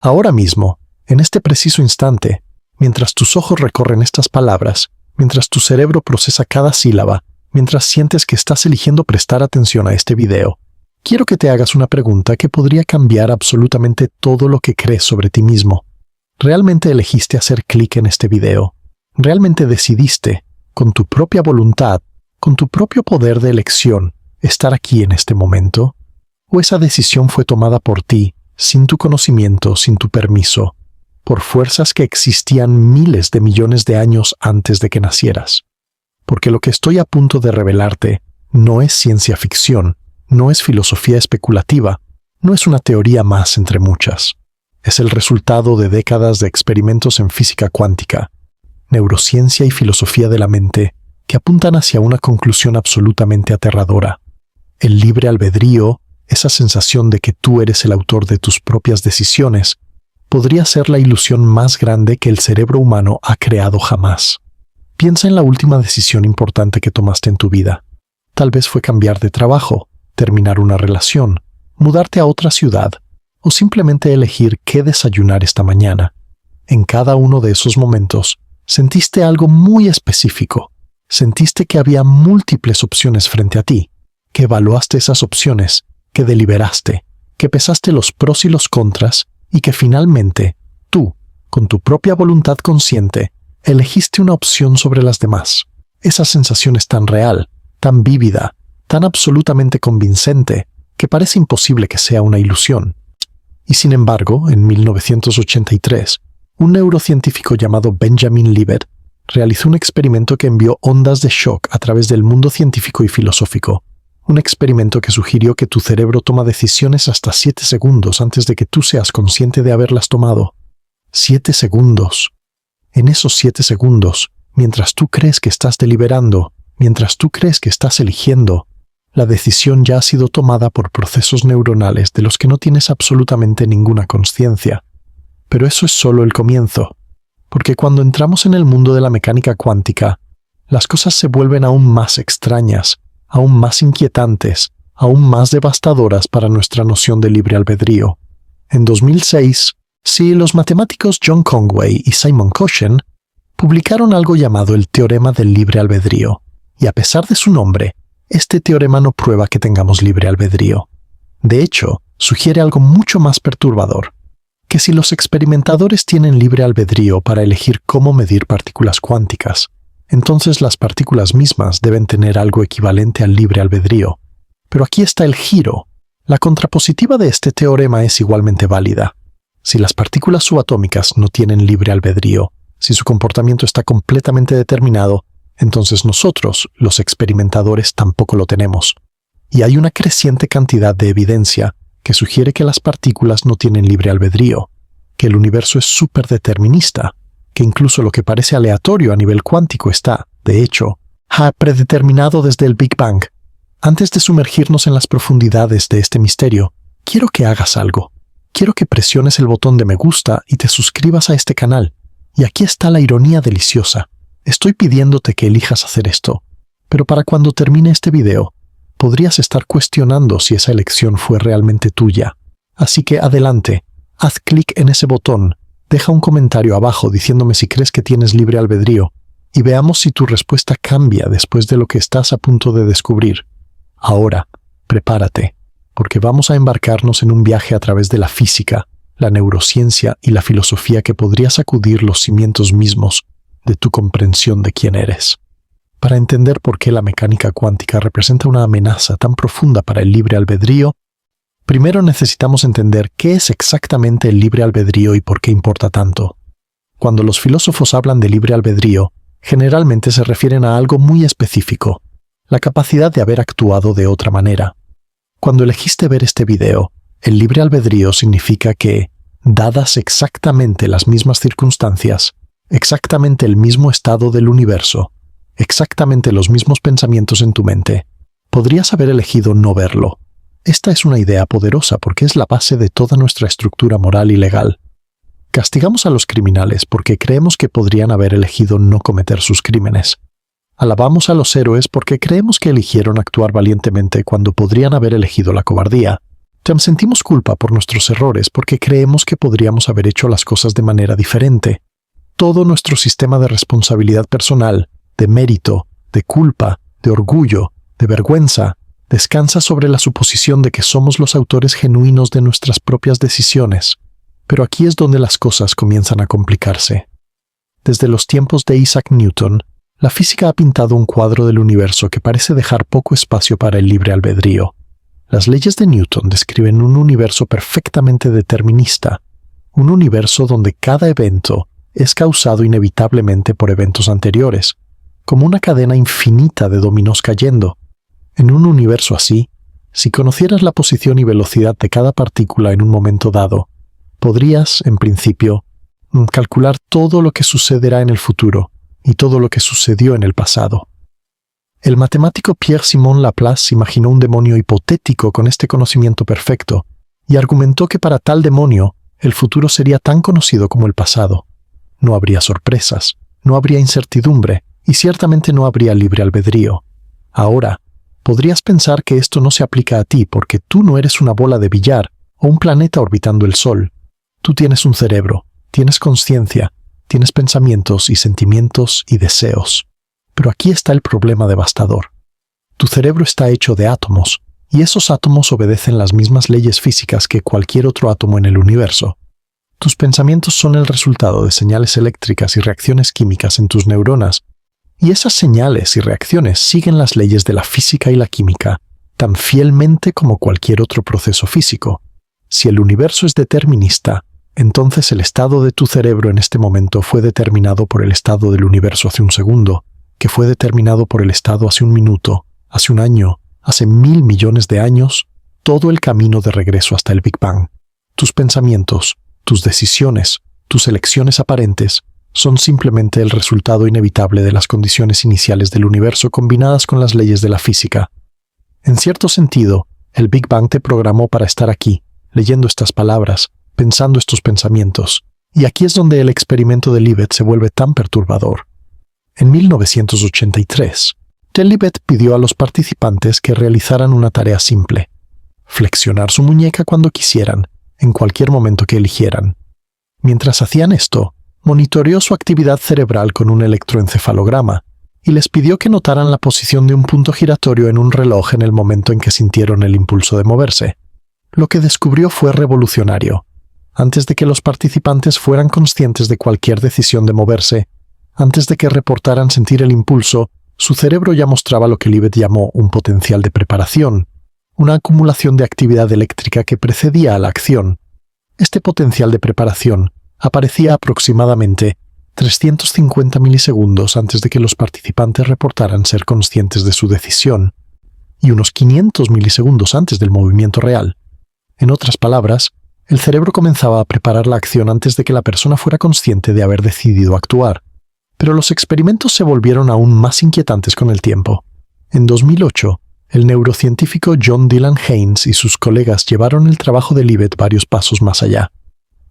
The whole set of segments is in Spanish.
Ahora mismo, en este preciso instante, mientras tus ojos recorren estas palabras, mientras tu cerebro procesa cada sílaba, mientras sientes que estás eligiendo prestar atención a este video, quiero que te hagas una pregunta que podría cambiar absolutamente todo lo que crees sobre ti mismo. ¿Realmente elegiste hacer clic en este video? ¿Realmente decidiste, con tu propia voluntad, con tu propio poder de elección, estar aquí en este momento? ¿O esa decisión fue tomada por ti, sin tu conocimiento, sin tu permiso, por fuerzas que existían miles de millones de años antes de que nacieras? Porque lo que estoy a punto de revelarte no es ciencia ficción, no es filosofía especulativa, no es una teoría más entre muchas. Es el resultado de décadas de experimentos en física cuántica, neurociencia y filosofía de la mente que apuntan hacia una conclusión absolutamente aterradora. El libre albedrío, esa sensación de que tú eres el autor de tus propias decisiones, podría ser la ilusión más grande que el cerebro humano ha creado jamás. Piensa en la última decisión importante que tomaste en tu vida. Tal vez fue cambiar de trabajo, terminar una relación, mudarte a otra ciudad, o simplemente elegir qué desayunar esta mañana. En cada uno de esos momentos, sentiste algo muy específico. Sentiste que había múltiples opciones frente a ti, que evaluaste esas opciones, que deliberaste, que pesaste los pros y los contras, y que finalmente, tú, con tu propia voluntad consciente, elegiste una opción sobre las demás. Esa sensación es tan real, tan vívida, tan absolutamente convincente, que parece imposible que sea una ilusión. Y sin embargo, en 1983, un neurocientífico llamado Benjamin Libet realizó un experimento que envió ondas de shock a través del mundo científico y filosófico. Un experimento que sugirió que tu cerebro toma decisiones hasta 7 segundos antes de que tú seas consciente de haberlas tomado. 7 segundos. En esos 7 segundos, mientras tú crees que estás deliberando, mientras tú crees que estás eligiendo, la decisión ya ha sido tomada por procesos neuronales de los que no tienes absolutamente ninguna conciencia. Pero eso es solo el comienzo, porque cuando entramos en el mundo de la mecánica cuántica, las cosas se vuelven aún más extrañas, aún más inquietantes, aún más devastadoras para nuestra noción de libre albedrío. En 2006, los matemáticos John Conway y Simon Coshen publicaron algo llamado el teorema del libre albedrío, y a pesar de su nombre, este teorema no prueba que tengamos libre albedrío. De hecho, sugiere algo mucho más perturbador, que si los experimentadores tienen libre albedrío para elegir cómo medir partículas cuánticas, entonces las partículas mismas deben tener algo equivalente al libre albedrío. Pero aquí está el giro. La contrapositiva de este teorema es igualmente válida. Si las partículas subatómicas no tienen libre albedrío, si su comportamiento está completamente determinado, entonces nosotros, los experimentadores, tampoco lo tenemos. Y hay una creciente cantidad de evidencia que sugiere que las partículas no tienen libre albedrío, que el universo es superdeterminista, que incluso lo que parece aleatorio a nivel cuántico está, de hecho, predeterminado desde el Big Bang. Antes de sumergirnos en las profundidades de este misterio, quiero que hagas algo. Quiero que presiones el botón de me gusta y te suscribas a este canal. Y aquí está la ironía deliciosa. Estoy pidiéndote que elijas hacer esto, pero para cuando termine este video, podrías estar cuestionando si esa elección fue realmente tuya. Así que adelante, haz clic en ese botón, deja un comentario abajo diciéndome si crees que tienes libre albedrío, y veamos si tu respuesta cambia después de lo que estás a punto de descubrir. Ahora, prepárate, porque vamos a embarcarnos en un viaje a través de la física, la neurociencia y la filosofía que podría sacudir los cimientos mismos de tu comprensión de quién eres. Para entender por qué la mecánica cuántica representa una amenaza tan profunda para el libre albedrío, primero necesitamos entender qué es exactamente el libre albedrío y por qué importa tanto. Cuando los filósofos hablan de libre albedrío, generalmente se refieren a algo muy específico, la capacidad de haber actuado de otra manera. Cuando elegiste ver este video, el libre albedrío significa que, dadas exactamente las mismas circunstancias, exactamente el mismo estado del universo, exactamente los mismos pensamientos en tu mente, podrías haber elegido no verlo. Esta es una idea poderosa porque es la base de toda nuestra estructura moral y legal. Castigamos a los criminales porque creemos que podrían haber elegido no cometer sus crímenes. Alabamos a los héroes porque creemos que eligieron actuar valientemente cuando podrían haber elegido la cobardía. Sentimos culpa por nuestros errores porque creemos que podríamos haber hecho las cosas de manera diferente. Todo nuestro sistema de responsabilidad personal, de mérito, de culpa, de orgullo, de vergüenza, descansa sobre la suposición de que somos los autores genuinos de nuestras propias decisiones. Pero aquí es donde las cosas comienzan a complicarse. Desde los tiempos de Isaac Newton, la física ha pintado un cuadro del universo que parece dejar poco espacio para el libre albedrío. Las leyes de Newton describen un universo perfectamente determinista, un universo donde cada evento es causado inevitablemente por eventos anteriores, como una cadena infinita de dominos cayendo. En un universo así, si conocieras la posición y velocidad de cada partícula en un momento dado, podrías, en principio, calcular todo lo que sucederá en el futuro y todo lo que sucedió en el pasado. El matemático Pierre-Simon Laplace imaginó un demonio hipotético con este conocimiento perfecto y argumentó que para tal demonio el futuro sería tan conocido como el pasado. No habría sorpresas, no habría incertidumbre y ciertamente no habría libre albedrío. Ahora, podrías pensar que esto no se aplica a ti porque tú no eres una bola de billar o un planeta orbitando el Sol. Tú tienes un cerebro, tienes conciencia, tienes pensamientos y sentimientos y deseos. Pero aquí está el problema devastador. Tu cerebro está hecho de átomos, y esos átomos obedecen las mismas leyes físicas que cualquier otro átomo en el universo. Tus pensamientos son el resultado de señales eléctricas y reacciones químicas en tus neuronas, y esas señales y reacciones siguen las leyes de la física y la química tan fielmente como cualquier otro proceso físico. Si el universo es determinista, entonces el estado de tu cerebro en este momento fue determinado por el estado del universo hace un segundo, que fue determinado por el estado hace un minuto, hace un año, hace 1.000 millones de años, todo el camino de regreso hasta el Big Bang. Tus pensamientos, tus decisiones, tus elecciones aparentes, son simplemente el resultado inevitable de las condiciones iniciales del universo combinadas con las leyes de la física. En cierto sentido, el Big Bang te programó para estar aquí, leyendo estas palabras, pensando estos pensamientos, y aquí es donde el experimento de Libet se vuelve tan perturbador. En 1983, Libet pidió a los participantes que realizaran una tarea simple: flexionar su muñeca cuando quisieran, en cualquier momento que eligieran. Mientras hacían esto, monitoreó su actividad cerebral con un electroencefalograma y les pidió que notaran la posición de un punto giratorio en un reloj en el momento en que sintieron el impulso de moverse. Lo que descubrió fue revolucionario. Antes de que los participantes fueran conscientes de cualquier decisión de moverse, antes de que reportaran sentir el impulso, su cerebro ya mostraba lo que Libet llamó un potencial de preparación, una acumulación de actividad eléctrica que precedía a la acción. Este potencial de preparación aparecía aproximadamente 350 milisegundos antes de que los participantes reportaran ser conscientes de su decisión, y unos 500 milisegundos antes del movimiento real. En otras palabras, el cerebro comenzaba a preparar la acción antes de que la persona fuera consciente de haber decidido actuar. Pero los experimentos se volvieron aún más inquietantes con el tiempo. En 2008, el neurocientífico John Dylan Haynes y sus colegas llevaron el trabajo de Libet varios pasos más allá.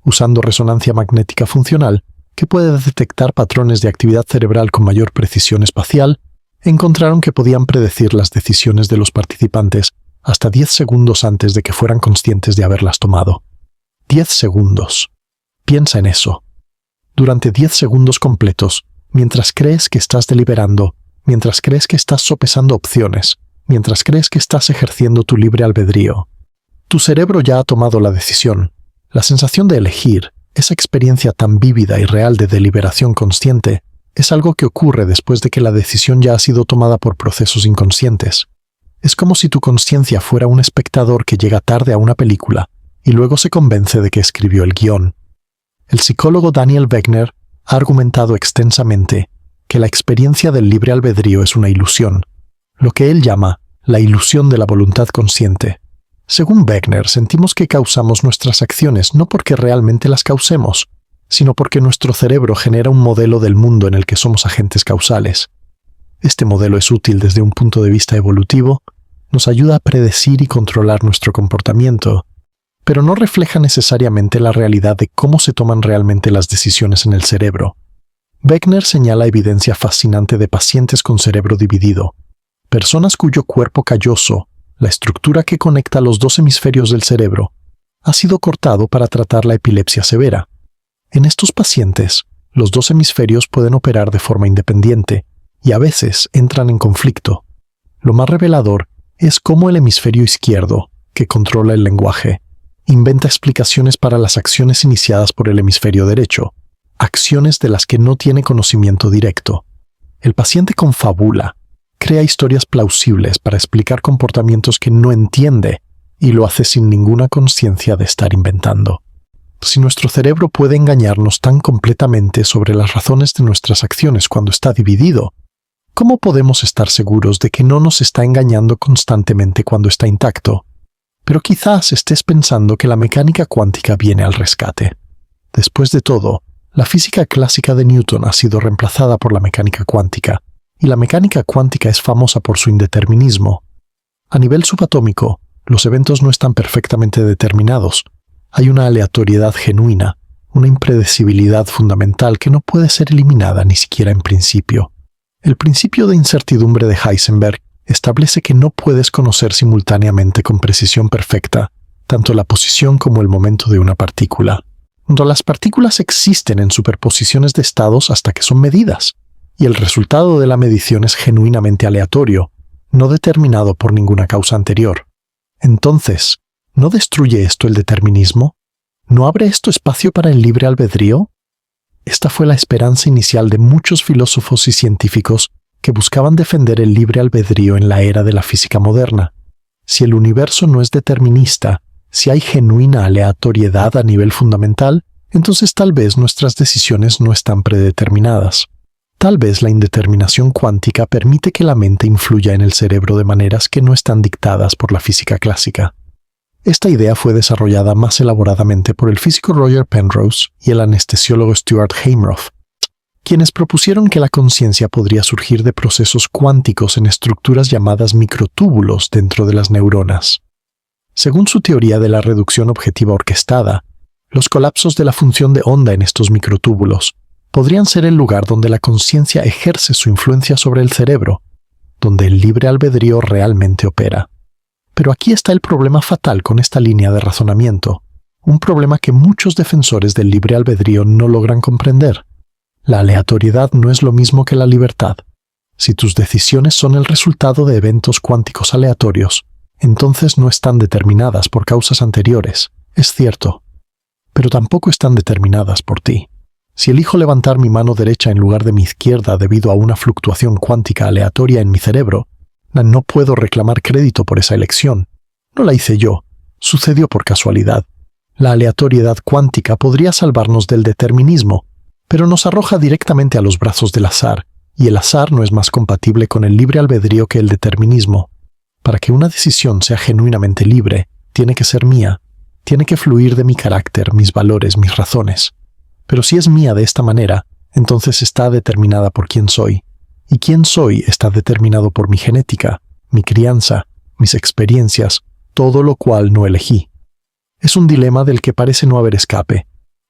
Usando resonancia magnética funcional, que puede detectar patrones de actividad cerebral con mayor precisión espacial, encontraron que podían predecir las decisiones de los participantes hasta 10 segundos antes de que fueran conscientes de haberlas tomado. 10 segundos. Piensa en eso. Durante 10 segundos completos, mientras crees que estás deliberando, mientras crees que estás sopesando opciones, mientras crees que estás ejerciendo tu libre albedrío, tu cerebro ya ha tomado la decisión. La sensación de elegir, esa experiencia tan vívida y real de deliberación consciente, es algo que ocurre después de que la decisión ya ha sido tomada por procesos inconscientes. Es como si tu conciencia fuera un espectador que llega tarde a una película y luego se convence de que escribió el guión. El psicólogo Daniel Wegner ha argumentado extensamente que la experiencia del libre albedrío es una ilusión, lo que él llama la ilusión de la voluntad consciente. Según Wegner, sentimos que causamos nuestras acciones no porque realmente las causemos, sino porque nuestro cerebro genera un modelo del mundo en el que somos agentes causales. Este modelo es útil desde un punto de vista evolutivo, nos ayuda a predecir y controlar nuestro comportamiento, pero no refleja necesariamente la realidad de cómo se toman realmente las decisiones en el cerebro. Wegner señala evidencia fascinante de pacientes con cerebro dividido, personas cuyo cuerpo calloso la estructura que conecta los dos hemisferios del cerebro, ha sido cortado para tratar la epilepsia severa. En estos pacientes, los dos hemisferios pueden operar de forma independiente y a veces entran en conflicto. Lo más revelador es cómo el hemisferio izquierdo, que controla el lenguaje, inventa explicaciones para las acciones iniciadas por el hemisferio derecho, acciones de las que no tiene conocimiento directo. El paciente confabula, crea historias plausibles para explicar comportamientos que no entiende y lo hace sin ninguna conciencia de estar inventando. Si nuestro cerebro puede engañarnos tan completamente sobre las razones de nuestras acciones cuando está dividido, ¿cómo podemos estar seguros de que no nos está engañando constantemente cuando está intacto? Pero quizás estés pensando que la mecánica cuántica viene al rescate. Después de todo, la física clásica de Newton ha sido reemplazada por la mecánica cuántica, y la mecánica cuántica es famosa por su indeterminismo. A nivel subatómico, los eventos no están perfectamente determinados. Hay una aleatoriedad genuina, una impredecibilidad fundamental que no puede ser eliminada ni siquiera en principio. El principio de incertidumbre de Heisenberg establece que no puedes conocer simultáneamente con precisión perfecta tanto la posición como el momento de una partícula. Las partículas existen en superposiciones de estados hasta que son medidas, y el resultado de la medición es genuinamente aleatorio, no determinado por ninguna causa anterior. Entonces, ¿no destruye esto el determinismo? ¿No abre esto espacio para el libre albedrío? Esta fue la esperanza inicial de muchos filósofos y científicos que buscaban defender el libre albedrío en la era de la física moderna. Si el universo no es determinista, si hay genuina aleatoriedad a nivel fundamental, entonces tal vez nuestras decisiones no están predeterminadas. Tal vez la indeterminación cuántica permite que la mente influya en el cerebro de maneras que no están dictadas por la física clásica. Esta idea fue desarrollada más elaboradamente por el físico Roger Penrose y el anestesiólogo Stuart Hameroff, quienes propusieron que la conciencia podría surgir de procesos cuánticos en estructuras llamadas microtúbulos dentro de las neuronas. Según su teoría de la reducción objetiva orquestada, los colapsos de la función de onda en estos microtúbulos podrían ser el lugar donde la conciencia ejerce su influencia sobre el cerebro, donde el libre albedrío realmente opera. Pero aquí está el problema fatal con esta línea de razonamiento, un problema que muchos defensores del libre albedrío no logran comprender. La aleatoriedad no es lo mismo que la libertad. Si tus decisiones son el resultado de eventos cuánticos aleatorios, entonces no están determinadas por causas anteriores, es cierto, pero tampoco están determinadas por ti. Si elijo levantar mi mano derecha en lugar de mi izquierda debido a una fluctuación cuántica aleatoria en mi cerebro, no puedo reclamar crédito por esa elección. No la hice yo, sucedió por casualidad. La aleatoriedad cuántica podría salvarnos del determinismo, pero nos arroja directamente a los brazos del azar, y el azar no es más compatible con el libre albedrío que el determinismo. Para que una decisión sea genuinamente libre, tiene que ser mía, tiene que fluir de mi carácter, mis valores, mis razones. Pero si es mía de esta manera, entonces está determinada por quién soy. Y quién soy está determinado por mi genética, mi crianza, mis experiencias, todo lo cual no elegí. Es un dilema del que parece no haber escape,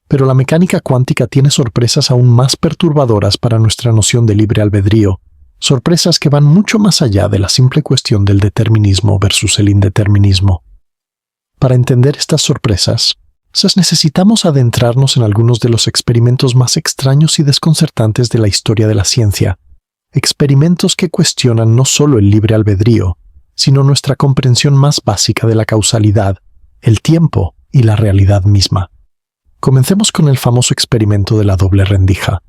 pero la mecánica cuántica tiene sorpresas aún más perturbadoras para nuestra noción de libre albedrío, sorpresas que van mucho más allá de la simple cuestión del determinismo versus el indeterminismo. Para entender estas sorpresas, necesitamos adentrarnos en algunos de los experimentos más extraños y desconcertantes de la historia de la ciencia, experimentos que cuestionan no solo el libre albedrío, sino nuestra comprensión más básica de la causalidad, el tiempo y la realidad misma. Comencemos con el famoso experimento de la doble rendija,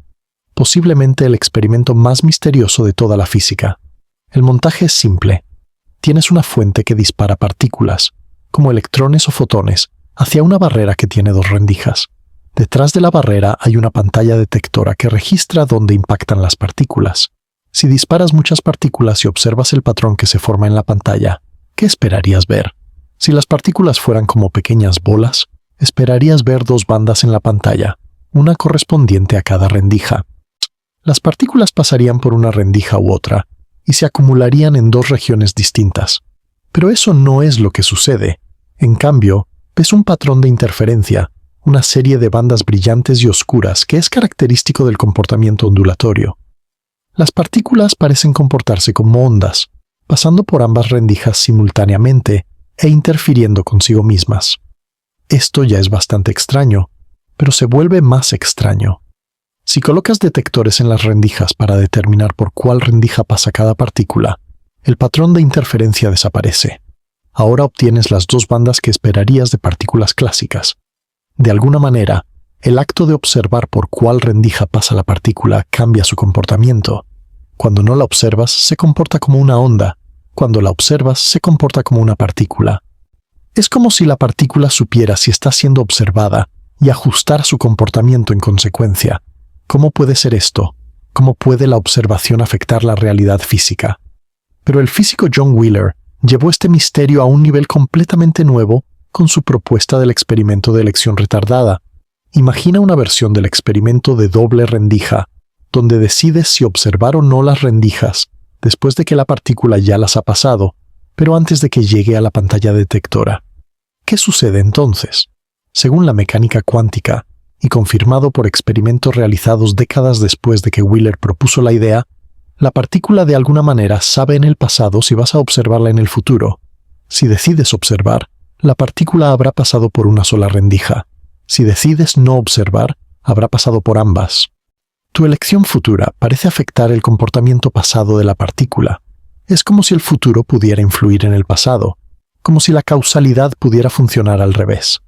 posiblemente el experimento más misterioso de toda la física. El montaje es simple. Tienes una fuente que dispara partículas, como electrones o fotones, hacia una barrera que tiene dos rendijas. Detrás de la barrera hay una pantalla detectora que registra dónde impactan las partículas. Si disparas muchas partículas y observas el patrón que se forma en la pantalla, ¿qué esperarías ver? Si las partículas fueran como pequeñas bolas, esperarías ver dos bandas en la pantalla, una correspondiente a cada rendija. Las partículas pasarían por una rendija u otra y se acumularían en dos regiones distintas. Pero eso no es lo que sucede. En cambio, ves un patrón de interferencia, una serie de bandas brillantes y oscuras que es característico del comportamiento ondulatorio. Las partículas parecen comportarse como ondas, pasando por ambas rendijas simultáneamente e interfiriendo consigo mismas. Esto ya es bastante extraño, pero se vuelve más extraño. Si colocas detectores en las rendijas para determinar por cuál rendija pasa cada partícula, el patrón de interferencia desaparece. Ahora obtienes las dos bandas que esperarías de partículas clásicas. De alguna manera, el acto de observar por cuál rendija pasa la partícula cambia su comportamiento. Cuando no la observas, se comporta como una onda. Cuando la observas, se comporta como una partícula. Es como si la partícula supiera si está siendo observada y ajustar su comportamiento en consecuencia. ¿Cómo puede ser esto? ¿Cómo puede la observación afectar la realidad física? Pero el físico John Wheeler llevó este misterio a un nivel completamente nuevo con su propuesta del experimento de elección retardada. Imagina una versión del experimento de doble rendija, donde decides si observar o no las rendijas después de que la partícula ya las ha pasado, pero antes de que llegue a la pantalla detectora. ¿Qué sucede entonces? Según la mecánica cuántica, y confirmado por experimentos realizados décadas después de que Wheeler propuso la idea, la partícula de alguna manera sabe en el pasado si vas a observarla en el futuro. Si decides observar, la partícula habrá pasado por una sola rendija. Si decides no observar, habrá pasado por ambas. Tu elección futura parece afectar el comportamiento pasado de la partícula. Es como si el futuro pudiera influir en el pasado, como si la causalidad pudiera funcionar al revés.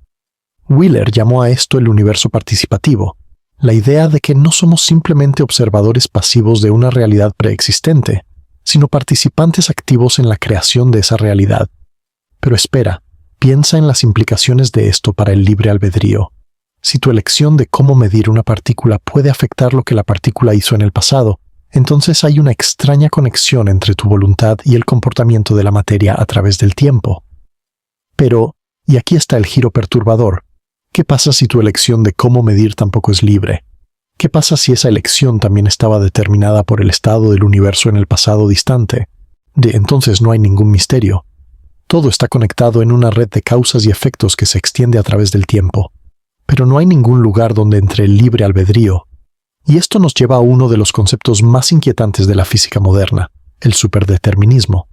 Wheeler llamó a esto el universo participativo, la idea de que no somos simplemente observadores pasivos de una realidad preexistente, sino participantes activos en la creación de esa realidad. Pero espera, piensa en las implicaciones de esto para el libre albedrío. Si tu elección de cómo medir una partícula puede afectar lo que la partícula hizo en el pasado, entonces hay una extraña conexión entre tu voluntad y el comportamiento de la materia a través del tiempo. Pero, y aquí está el giro perturbador, ¿qué pasa si tu elección de cómo medir tampoco es libre? ¿Qué pasa si esa elección también estaba determinada por el estado del universo en el pasado distante? Entonces no hay ningún misterio. Todo está conectado en una red de causas y efectos que se extiende a través del tiempo. Pero no hay ningún lugar donde entre el libre albedrío. Y esto nos lleva a uno de los conceptos más inquietantes de la física moderna, el superdeterminismo.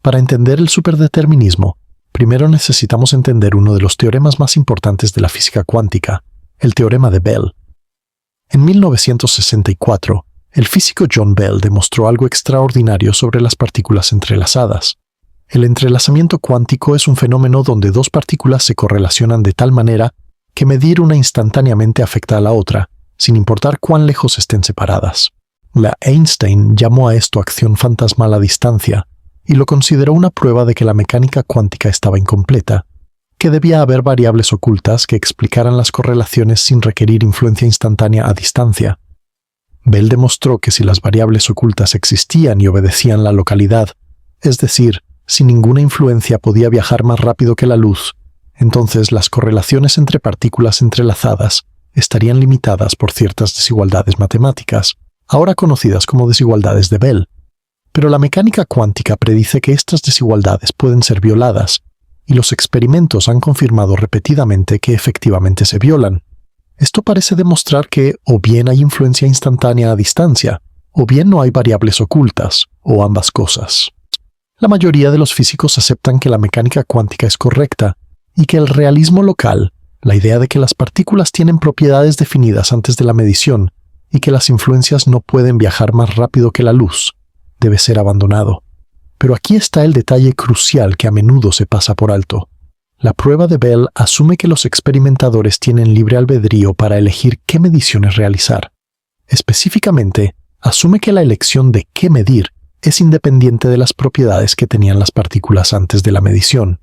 Para entender el superdeterminismo, primero necesitamos entender uno de los teoremas más importantes de la física cuántica, el teorema de Bell. En 1964, el físico John Bell demostró algo extraordinario sobre las partículas entrelazadas. El entrelazamiento cuántico es un fenómeno donde dos partículas se correlacionan de tal manera que medir una instantáneamente afecta a la otra, sin importar cuán lejos estén separadas. Einstein llamó a esto acción fantasmal a distancia, y lo consideró una prueba de que la mecánica cuántica estaba incompleta, que debía haber variables ocultas que explicaran las correlaciones sin requerir influencia instantánea a distancia. Bell demostró que si las variables ocultas existían y obedecían la localidad, es decir, si ninguna influencia podía viajar más rápido que la luz, entonces las correlaciones entre partículas entrelazadas estarían limitadas por ciertas desigualdades matemáticas, ahora conocidas como desigualdades de Bell. Pero la mecánica cuántica predice que estas desigualdades pueden ser violadas, y los experimentos han confirmado repetidamente que efectivamente se violan. Esto parece demostrar que o bien hay influencia instantánea a distancia, o bien no hay variables ocultas, o ambas cosas. La mayoría de los físicos aceptan que la mecánica cuántica es correcta, y que el realismo local, la idea de que las partículas tienen propiedades definidas antes de la medición, y que las influencias no pueden viajar más rápido que la luz, debe ser abandonado. Pero aquí está el detalle crucial que a menudo se pasa por alto. La prueba de Bell asume que los experimentadores tienen libre albedrío para elegir qué mediciones realizar. Específicamente, asume que la elección de qué medir es independiente de las propiedades que tenían las partículas antes de la medición.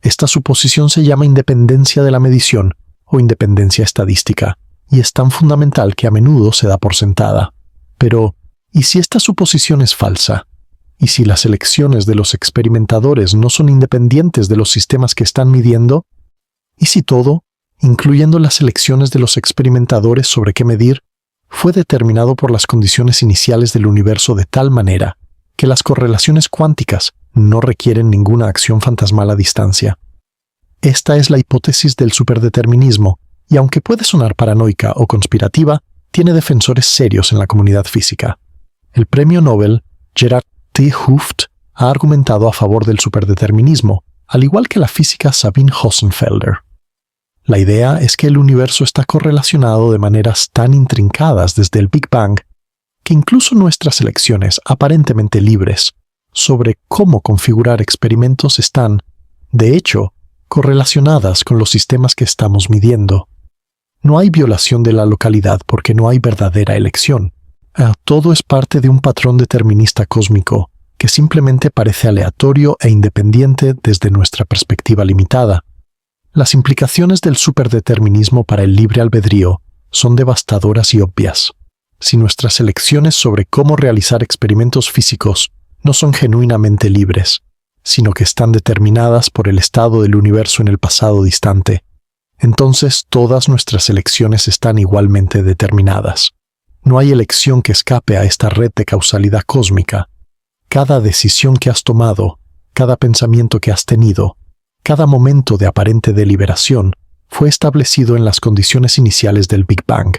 Esta suposición se llama independencia de la medición o independencia estadística, y es tan fundamental que a menudo se da por sentada. Pero, ¿y si esta suposición es falsa? ¿Y si las elecciones de los experimentadores no son independientes de los sistemas que están midiendo? ¿Y si todo, incluyendo las elecciones de los experimentadores sobre qué medir, fue determinado por las condiciones iniciales del universo de tal manera que las correlaciones cuánticas no requieren ninguna acción fantasmal a distancia? Esta es la hipótesis del superdeterminismo, y aunque puede sonar paranoica o conspirativa, tiene defensores serios en la comunidad física. El premio Nobel, Gerard T. Hooft, ha argumentado a favor del superdeterminismo, al igual que la física Sabine Hossenfelder. La idea es que el universo está correlacionado de maneras tan intrincadas desde el Big Bang que incluso nuestras elecciones aparentemente libres sobre cómo configurar experimentos están, de hecho, correlacionadas con los sistemas que estamos midiendo. No hay violación de la localidad porque no hay verdadera elección. Todo es parte de un patrón determinista cósmico que simplemente parece aleatorio e independiente desde nuestra perspectiva limitada. Las implicaciones del superdeterminismo para el libre albedrío son devastadoras y obvias. Si nuestras elecciones sobre cómo realizar experimentos físicos no son genuinamente libres, sino que están determinadas por el estado del universo en el pasado distante, entonces todas nuestras elecciones están igualmente determinadas. No hay elección que escape a esta red de causalidad cósmica. Cada decisión que has tomado, cada pensamiento que has tenido, cada momento de aparente deliberación fue establecido en las condiciones iniciales del Big Bang.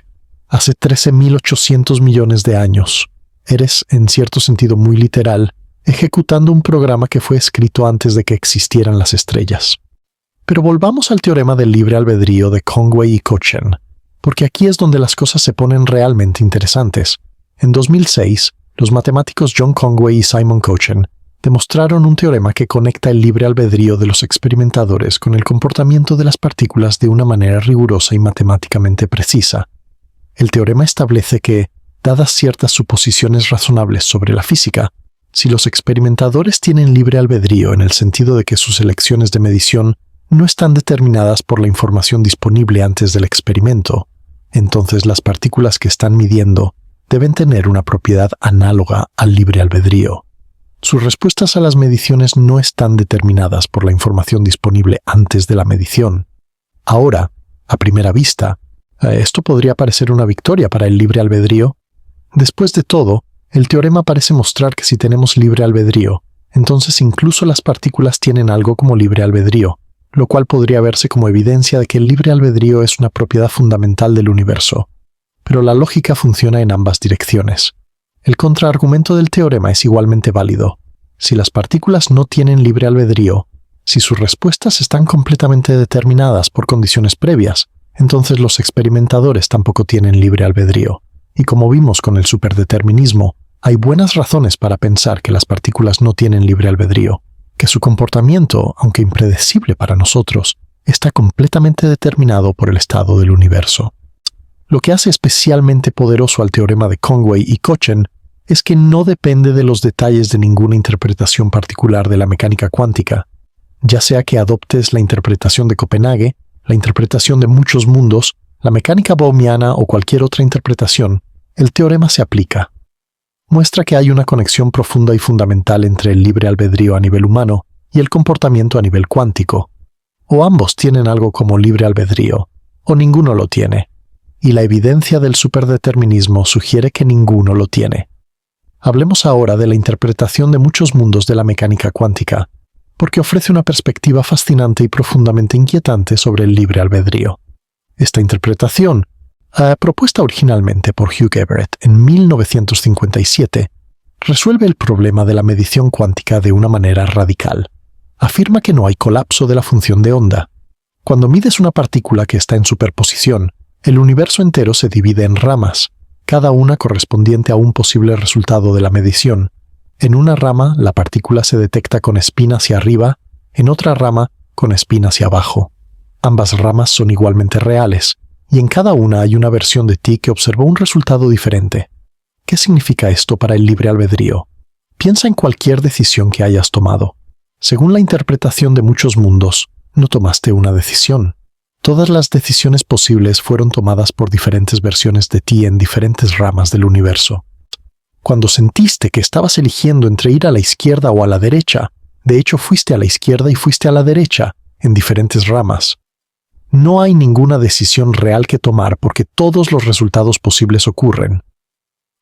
Hace 13.800 millones de años. Eres, en cierto sentido muy literal, ejecutando un programa que fue escrito antes de que existieran las estrellas. Pero volvamos al teorema del libre albedrío de Conway y Kochen, porque aquí es donde las cosas se ponen realmente interesantes. En 2006, los matemáticos John Conway y Simon Kochen demostraron un teorema que conecta el libre albedrío de los experimentadores con el comportamiento de las partículas de una manera rigurosa y matemáticamente precisa. El teorema establece que, dadas ciertas suposiciones razonables sobre la física, si los experimentadores tienen libre albedrío en el sentido de que sus elecciones de medición no están determinadas por la información disponible antes del experimento, entonces las partículas que están midiendo deben tener una propiedad análoga al libre albedrío. Sus respuestas a las mediciones no están determinadas por la información disponible antes de la medición. Ahora, a primera vista, esto podría parecer una victoria para el libre albedrío. Después de todo, el teorema parece mostrar que si tenemos libre albedrío, entonces incluso las partículas tienen algo como libre albedrío, lo cual podría verse como evidencia de que el libre albedrío es una propiedad fundamental del universo. Pero la lógica funciona en ambas direcciones. El contraargumento del teorema es igualmente válido. Si las partículas no tienen libre albedrío, si sus respuestas están completamente determinadas por condiciones previas, entonces los experimentadores tampoco tienen libre albedrío. Y como vimos con el superdeterminismo, hay buenas razones para pensar que las partículas no tienen libre albedrío, que su comportamiento, aunque impredecible para nosotros, está completamente determinado por el estado del universo. Lo que hace especialmente poderoso al teorema de Conway y Kochen es que no depende de los detalles de ninguna interpretación particular de la mecánica cuántica, ya sea que adoptes la interpretación de Copenhague, la interpretación de muchos mundos, la mecánica bohmiana o cualquier otra interpretación, el teorema se aplica. Muestra que hay una conexión profunda y fundamental entre el libre albedrío a nivel humano y el comportamiento a nivel cuántico. O ambos tienen algo como libre albedrío, o ninguno lo tiene. Y la evidencia del superdeterminismo sugiere que ninguno lo tiene. Hablemos ahora de la interpretación de muchos mundos de la mecánica cuántica, porque ofrece una perspectiva fascinante y profundamente inquietante sobre el libre albedrío. Esta interpretación, propuesta originalmente por Hugh Everett en 1957, resuelve el problema de la medición cuántica de una manera radical. Afirma que no hay colapso de la función de onda. Cuando mides una partícula que está en superposición, el universo entero se divide en ramas, cada una correspondiente a un posible resultado de la medición. En una rama, la partícula se detecta con spin hacia arriba, en otra rama, con spin hacia abajo. Ambas ramas son igualmente reales, y en cada una hay una versión de ti que observó un resultado diferente. ¿Qué significa esto para el libre albedrío? Piensa en cualquier decisión que hayas tomado. Según la interpretación de muchos mundos, no tomaste una decisión. Todas las decisiones posibles fueron tomadas por diferentes versiones de ti en diferentes ramas del universo. Cuando sentiste que estabas eligiendo entre ir a la izquierda o a la derecha, de hecho fuiste a la izquierda y fuiste a la derecha, en diferentes ramas. No hay ninguna decisión real que tomar porque todos los resultados posibles ocurren.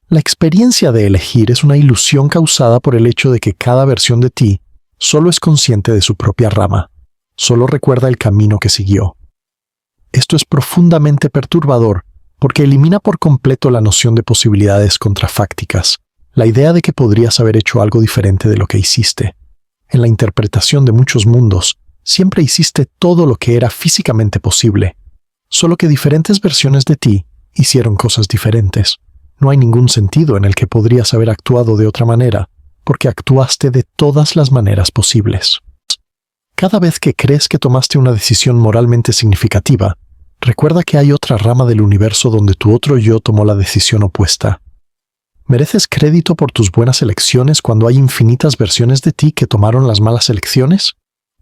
La experiencia de elegir es una ilusión causada por el hecho de que cada versión de ti solo es consciente de su propia rama, solo recuerda el camino que siguió. Esto es profundamente perturbador porque elimina por completo la noción de posibilidades contrafácticas, La idea de que podrías haber hecho algo diferente de lo que hiciste. En la interpretación de muchos mundos, siempre hiciste todo lo que era físicamente posible, solo que diferentes versiones de ti hicieron cosas diferentes. No hay ningún sentido en el que podrías haber actuado de otra manera, porque actuaste de todas las maneras posibles. Cada vez que crees que tomaste una decisión moralmente significativa, recuerda que hay otra rama del universo donde tu otro yo tomó la decisión opuesta. ¿Mereces crédito por tus buenas elecciones cuando hay infinitas versiones de ti que tomaron las malas elecciones?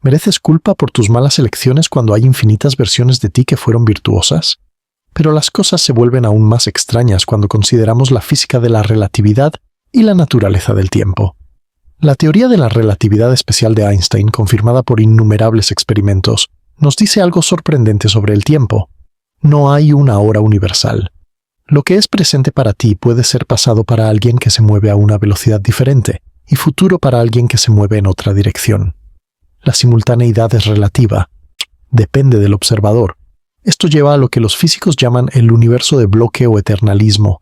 ¿Mereces culpa por tus malas elecciones cuando hay infinitas versiones de ti que fueron virtuosas? Pero las cosas se vuelven aún más extrañas cuando consideramos la física de la relatividad y la naturaleza del tiempo. La teoría de la relatividad especial de Einstein, confirmada por innumerables experimentos, nos dice algo sorprendente sobre el tiempo. No hay una hora universal. Lo que es presente para ti puede ser pasado para alguien que se mueve a una velocidad diferente y futuro para alguien que se mueve en otra dirección. La simultaneidad es relativa. Depende del observador. Esto lleva a lo que los físicos llaman el universo de bloque o eternalismo,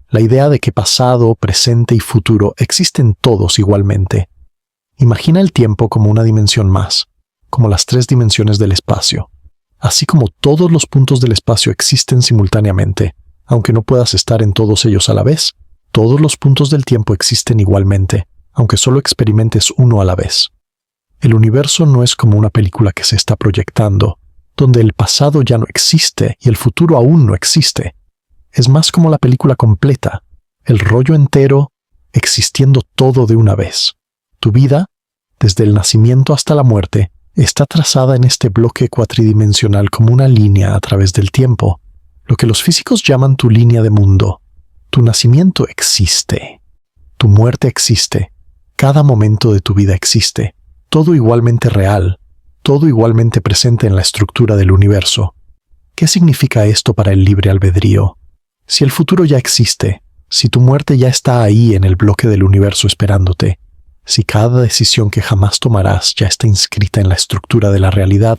la idea de que pasado, presente y futuro existen todos igualmente. Imagina el tiempo como una dimensión más, como las 3 dimensiones del espacio. Así como todos los puntos del espacio existen simultáneamente, aunque no puedas estar en todos ellos a la vez, todos los puntos del tiempo existen igualmente, aunque solo experimentes uno a la vez. El universo no es como una película que se está proyectando, donde el pasado ya no existe y el futuro aún no existe. Es más como la película completa, el rollo entero, existiendo todo de una vez. Tu vida, desde el nacimiento hasta la muerte, está trazada en este bloque cuatridimensional como una línea a través del tiempo, lo que los físicos llaman tu línea de mundo. Tu nacimiento existe. Tu muerte existe. Cada momento de tu vida existe. Todo igualmente real. Todo igualmente presente en la estructura del universo. ¿Qué significa esto para el libre albedrío? Si el futuro ya existe, si tu muerte ya está ahí en el bloque del universo esperándote, si cada decisión que jamás tomarás ya está inscrita en la estructura de la realidad,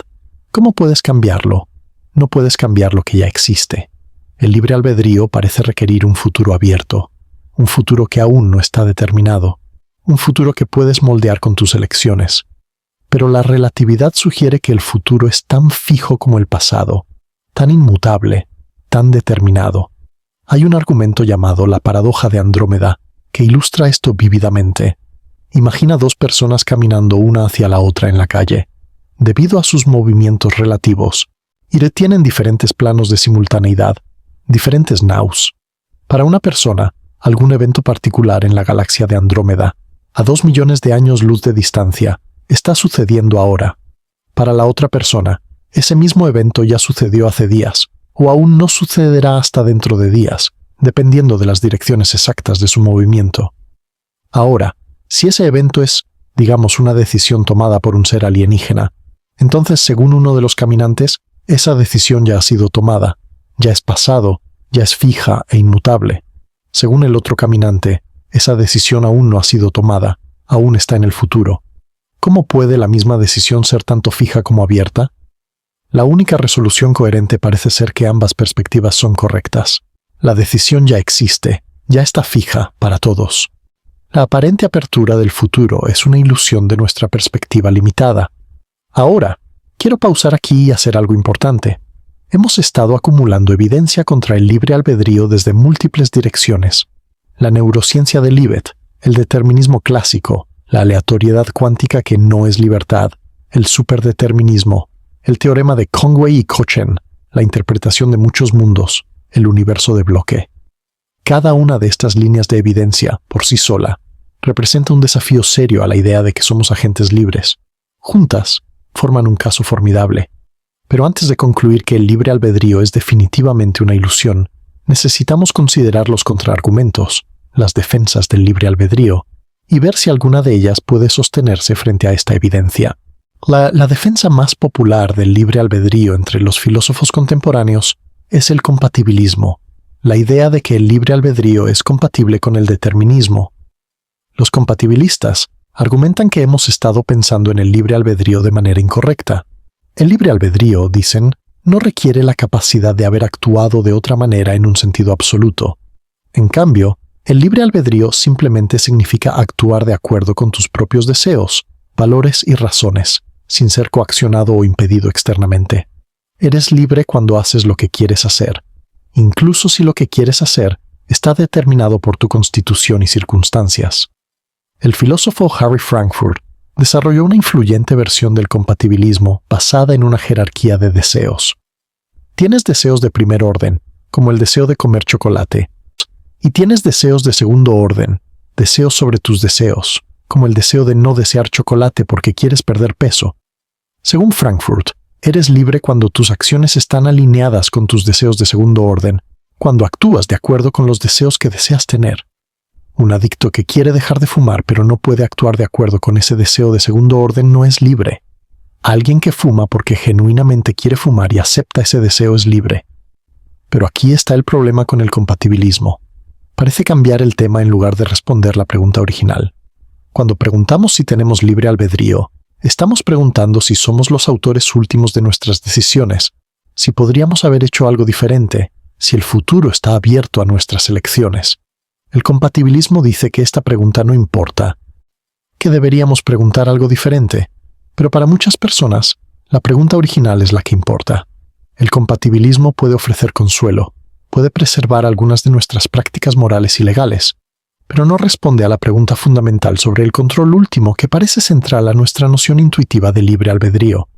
¿cómo puedes cambiarlo? No puedes cambiar lo que ya existe. El libre albedrío parece requerir un futuro abierto, un futuro que aún no está determinado, un futuro que puedes moldear con tus elecciones. Pero la relatividad sugiere que el futuro es tan fijo como el pasado, tan inmutable, tan determinado. Hay un argumento llamado la paradoja de Andrómeda que ilustra esto vívidamente. Imagina 2 personas caminando una hacia la otra en la calle, debido a sus movimientos relativos, y retienen diferentes planos de simultaneidad, diferentes nows. Para una persona, algún evento particular en la galaxia de Andrómeda, a 2 millones de años luz de distancia, está sucediendo ahora. Para la otra persona, ese mismo evento ya sucedió hace días, o aún no sucederá hasta dentro de días, dependiendo de las direcciones exactas de su movimiento. Ahora, si ese evento es, digamos, una decisión tomada por un ser alienígena, entonces, según uno de los caminantes, esa decisión ya ha sido tomada, ya es pasado, ya es fija e inmutable. Según el otro caminante, esa decisión aún no ha sido tomada, aún está en el futuro. ¿Cómo puede la misma decisión ser tanto fija como abierta? La única resolución coherente parece ser que ambas perspectivas son correctas. La decisión ya existe, ya está fija para todos. La aparente apertura del futuro es una ilusión de nuestra perspectiva limitada. Ahora, quiero pausar aquí y hacer algo importante. Hemos estado acumulando evidencia contra el libre albedrío desde múltiples direcciones. La neurociencia de Libet, el determinismo clásico, la aleatoriedad cuántica que no es libertad, el superdeterminismo, el teorema de Conway y Cochen, la interpretación de muchos mundos, el universo de bloque. Cada una de estas líneas de evidencia, por sí sola, representa un desafío serio a la idea de que somos agentes libres. Juntas, forman un caso formidable. Pero antes de concluir que el libre albedrío es definitivamente una ilusión, necesitamos considerar los contraargumentos, las defensas del libre albedrío, y ver si alguna de ellas puede sostenerse frente a esta evidencia. La defensa más popular del libre albedrío entre los filósofos contemporáneos es el compatibilismo, la idea de que el libre albedrío es compatible con el determinismo. Los compatibilistas argumentan que hemos estado pensando en el libre albedrío de manera incorrecta. El libre albedrío, dicen, no requiere la capacidad de haber actuado de otra manera en un sentido absoluto. En cambio, El libre albedrío simplemente significa actuar de acuerdo con tus propios deseos, valores y razones, sin ser coaccionado o impedido externamente. Eres libre cuando haces lo que quieres hacer, incluso si lo que quieres hacer está determinado por tu constitución y circunstancias. El filósofo Harry Frankfurt desarrolló una influyente versión del compatibilismo basada en una jerarquía de deseos. Tienes deseos de primer orden, como el deseo de comer chocolate, y tienes deseos de segundo orden, deseos sobre tus deseos, como el deseo de no desear chocolate porque quieres perder peso. Según Frankfurt, eres libre cuando tus acciones están alineadas con tus deseos de segundo orden, cuando actúas de acuerdo con los deseos que deseas tener. Un adicto que quiere dejar de fumar pero no puede actuar de acuerdo con ese deseo de segundo orden no es libre. Alguien que fuma porque genuinamente quiere fumar y acepta ese deseo es libre. Pero aquí está el problema con el compatibilismo. Parece cambiar el tema en lugar de responder la pregunta original. Cuando preguntamos si tenemos libre albedrío, estamos preguntando si somos los autores últimos de nuestras decisiones, si podríamos haber hecho algo diferente, si el futuro está abierto a nuestras elecciones. El compatibilismo dice que esta pregunta no importa, que deberíamos preguntar algo diferente, pero para muchas personas, la pregunta original es la que importa. El compatibilismo puede ofrecer consuelo, puede preservar algunas de nuestras prácticas morales y legales, pero no responde a la pregunta fundamental sobre el control último que parece central a nuestra noción intuitiva de libre albedrío.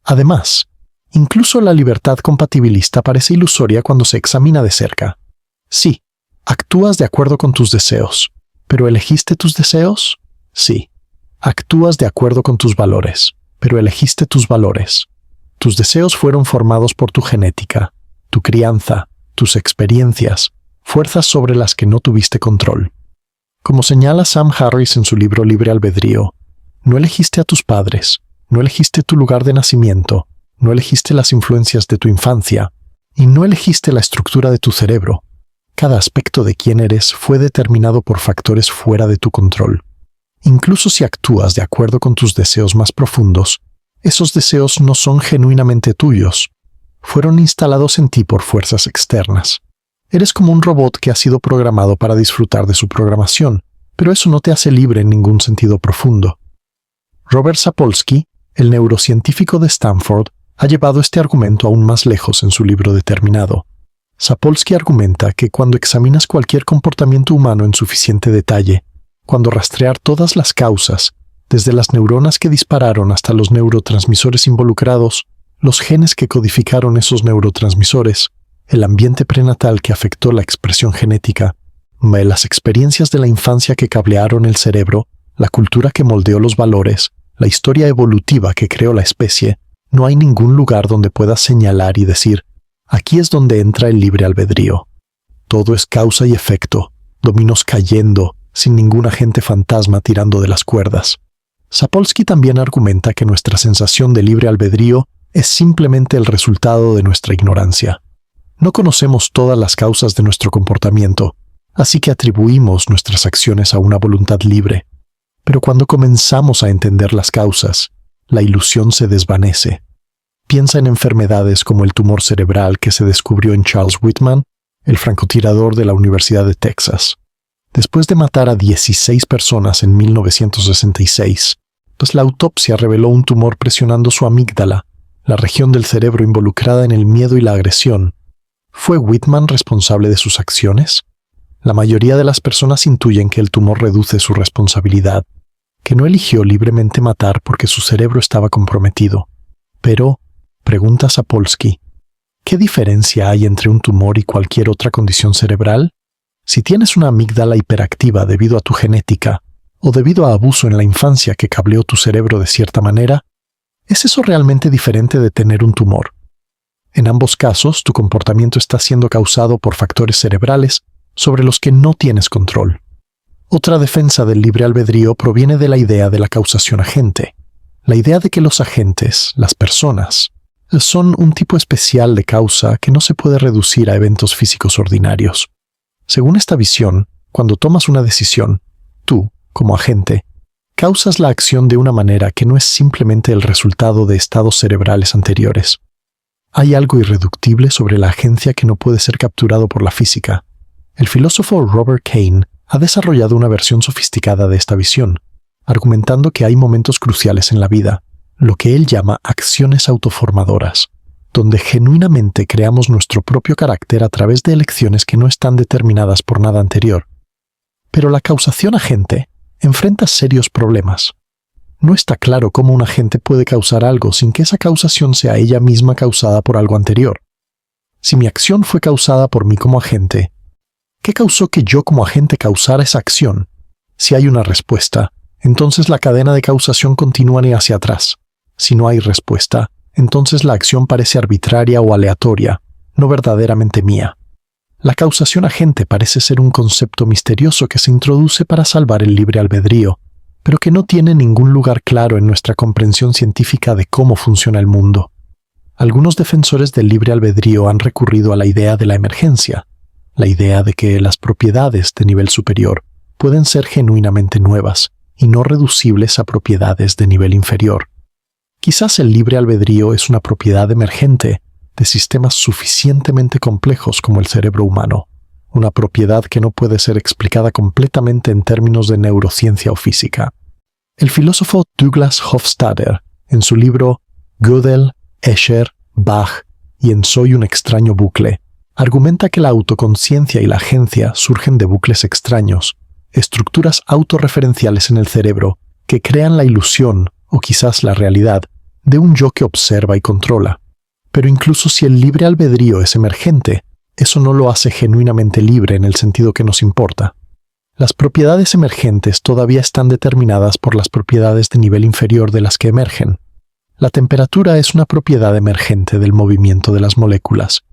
Además, incluso la libertad compatibilista parece ilusoria cuando se examina de cerca. Sí, actúas de acuerdo con tus deseos, ¿pero elegiste tus deseos? Sí. Actúas de acuerdo con tus valores, pero elegiste tus valores. Tus deseos fueron formados por tu genética, tu crianza, tus experiencias, fuerzas sobre las que no tuviste control. Como señala Sam Harris en su libro Libre Albedrío, no elegiste a tus padres, no elegiste tu lugar de nacimiento, no elegiste las influencias de tu infancia, y no elegiste la estructura de tu cerebro. Cada aspecto de quién eres fue determinado por factores fuera de tu control. Incluso si actúas de acuerdo con tus deseos más profundos, esos deseos no son genuinamente tuyos. Fueron instalados en ti por fuerzas externas. Eres como un robot que ha sido programado para disfrutar de su programación, pero eso no te hace libre en ningún sentido profundo. Robert Sapolsky, el neurocientífico de Stanford, ha llevado este argumento aún más lejos en su libro Determinado. Sapolsky argumenta que cuando examinas cualquier comportamiento humano en suficiente detalle, cuando rastrear todas las causas, desde las neuronas que dispararon hasta los neurotransmisores involucrados, los genes que codificaron esos neurotransmisores, el ambiente prenatal que afectó la expresión genética, las experiencias de la infancia que cablearon el cerebro, la cultura que moldeó los valores, la historia evolutiva que creó la especie, no hay ningún lugar donde puedas señalar y decir, aquí es donde entra el libre albedrío. Todo es causa y efecto, dominos cayendo, sin ningún agente fantasma tirando de las cuerdas. Sapolsky también argumenta que nuestra sensación de libre albedrío es simplemente el resultado de nuestra ignorancia. No conocemos todas las causas de nuestro comportamiento, así que atribuimos nuestras acciones a una voluntad libre. Pero cuando comenzamos a entender las causas, la ilusión se desvanece. Piensa en enfermedades como el tumor cerebral que se descubrió en Charles Whitman, el francotirador de la Universidad de Texas. Después de matar a 16 personas en 1966, pues la autopsia reveló un tumor presionando su amígdala, la región del cerebro involucrada en el miedo y la agresión. ¿Fue Whitman responsable de sus acciones? La mayoría de las personas intuyen que el tumor reduce su responsabilidad, que no eligió libremente matar porque su cerebro estaba comprometido. Pero, pregunta Sapolsky, ¿qué diferencia hay entre un tumor y cualquier otra condición cerebral? Si tienes una amígdala hiperactiva debido a tu genética, o debido a abuso en la infancia que cableó tu cerebro de cierta manera, ¿es eso realmente diferente de tener un tumor? En ambos casos, tu comportamiento está siendo causado por factores cerebrales sobre los que no tienes control. Otra defensa del libre albedrío proviene de la idea de la causación agente, la idea de que los agentes, las personas, son un tipo especial de causa que no se puede reducir a eventos físicos ordinarios. Según esta visión, cuando tomas una decisión, tú, como agente, causas la acción de una manera que no es simplemente el resultado de estados cerebrales anteriores. Hay algo irreductible sobre la agencia que no puede ser capturado por la física. El filósofo Robert Kane ha desarrollado una versión sofisticada de esta visión, argumentando que hay momentos cruciales en la vida, lo que él llama acciones autoformadoras, donde genuinamente creamos nuestro propio carácter a través de elecciones que no están determinadas por nada anterior. Pero la causación agente enfrenta serios problemas. No está claro cómo un agente puede causar algo sin que esa causación sea ella misma causada por algo anterior. Si mi acción fue causada por mí como agente, ¿qué causó que yo como agente causara esa acción? Si hay una respuesta, entonces la cadena de causación continúa hacia atrás. Si no hay respuesta, entonces la acción parece arbitraria o aleatoria, no verdaderamente mía. La causación agente parece ser un concepto misterioso que se introduce para salvar el libre albedrío, pero que no tiene ningún lugar claro en nuestra comprensión científica de cómo funciona el mundo. Algunos defensores del libre albedrío han recurrido a la idea de la emergencia, la idea de que las propiedades de nivel superior pueden ser genuinamente nuevas y no reducibles a propiedades de nivel inferior. Quizás el libre albedrío es una propiedad emergente de sistemas suficientemente complejos como el cerebro humano, una propiedad que no puede ser explicada completamente en términos de neurociencia o física. El filósofo Douglas Hofstadter, en su libro Gödel, Escher, Bach y en Soy un extraño bucle, argumenta que la autoconciencia y la agencia surgen de bucles extraños, estructuras autorreferenciales en el cerebro que crean la ilusión, o quizás la realidad, de un yo que observa y controla. Pero incluso si el libre albedrío es emergente, eso no lo hace genuinamente libre en el sentido que nos importa. Las propiedades emergentes todavía están determinadas por las propiedades de nivel inferior de las que emergen. La temperatura es una propiedad emergente del movimiento de las moléculas,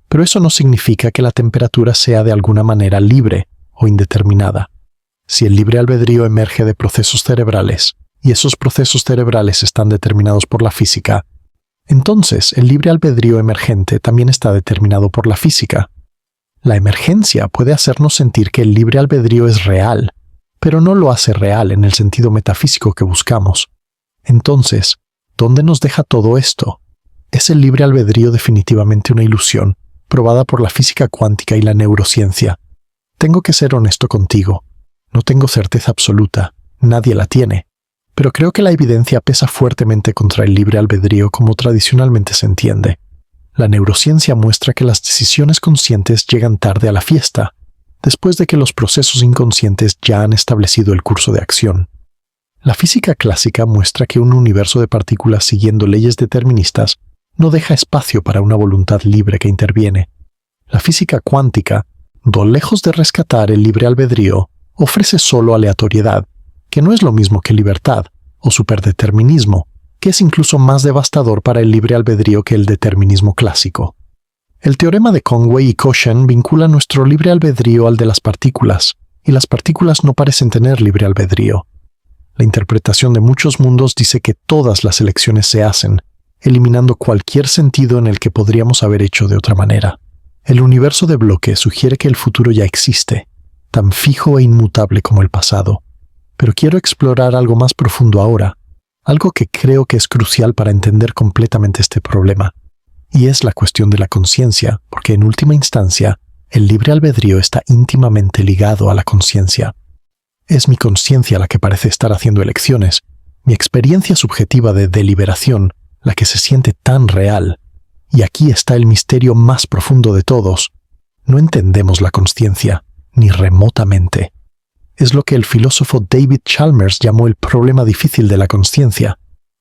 pero eso no significa que la temperatura sea de alguna manera libre o indeterminada. Si el libre albedrío emerge de procesos cerebrales, y esos procesos cerebrales están determinados por la física, entonces el libre albedrío emergente también está determinado por la física. La emergencia puede hacernos sentir que el libre albedrío es real, pero no lo hace real en el sentido metafísico que buscamos. Entonces, ¿dónde nos deja todo esto? ¿Es el libre albedrío definitivamente una ilusión, probada por la física cuántica y la neurociencia? Tengo que ser honesto contigo. No tengo certeza absoluta, nadie la tiene. Pero creo que la evidencia pesa fuertemente contra el libre albedrío como tradicionalmente se entiende. La neurociencia muestra que las decisiones conscientes llegan tarde a la fiesta, después de que los procesos inconscientes ya han establecido el curso de acción. La física clásica muestra que un universo de partículas siguiendo leyes deterministas no deja espacio para una voluntad libre que interviene. La física cuántica, lejos de rescatar el libre albedrío, ofrece solo aleatoriedad, que no es lo mismo que libertad, o superdeterminismo, que es incluso más devastador para el libre albedrío que el determinismo clásico. El teorema de Conway y Cauchy vincula nuestro libre albedrío al de las partículas, y las partículas no parecen tener libre albedrío. La interpretación de muchos mundos dice que todas las elecciones se hacen, eliminando cualquier sentido en el que podríamos haber hecho de otra manera. El universo de bloque sugiere que el futuro ya existe, tan fijo e inmutable como el pasado. Pero quiero explorar algo más profundo ahora, algo que creo que es crucial para entender completamente este problema, y es la cuestión de la conciencia, porque en última instancia, el libre albedrío está íntimamente ligado a la conciencia. Es mi conciencia la que parece estar haciendo elecciones, mi experiencia subjetiva de deliberación, la que se siente tan real. Y aquí está el misterio más profundo de todos. No entendemos la conciencia, ni remotamente. Es lo que el filósofo David Chalmers llamó el problema difícil de la conciencia.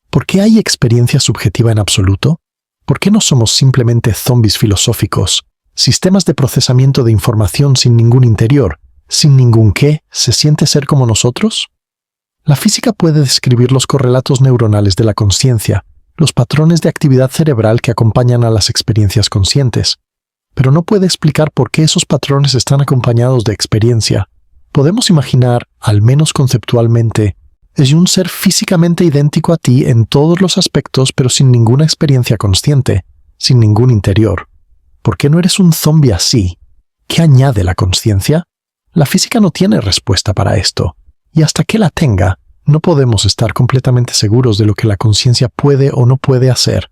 ¿Por qué hay experiencia subjetiva en absoluto? ¿Por qué no somos simplemente zombies filosóficos, sistemas de procesamiento de información sin ningún interior, sin ningún qué se siente ser como nosotros? La física puede describir los correlatos neuronales de la conciencia, los patrones de actividad cerebral que acompañan a las experiencias conscientes, pero no puede explicar por qué esos patrones están acompañados de experiencia. Podemos imaginar, al menos conceptualmente, es un ser físicamente idéntico a ti en todos los aspectos, pero sin ninguna experiencia consciente, sin ningún interior. ¿Por qué no eres un zombie así? ¿Qué añade la conciencia? La física no tiene respuesta para esto, y hasta que la tenga, no podemos estar completamente seguros de lo que la conciencia puede o no puede hacer.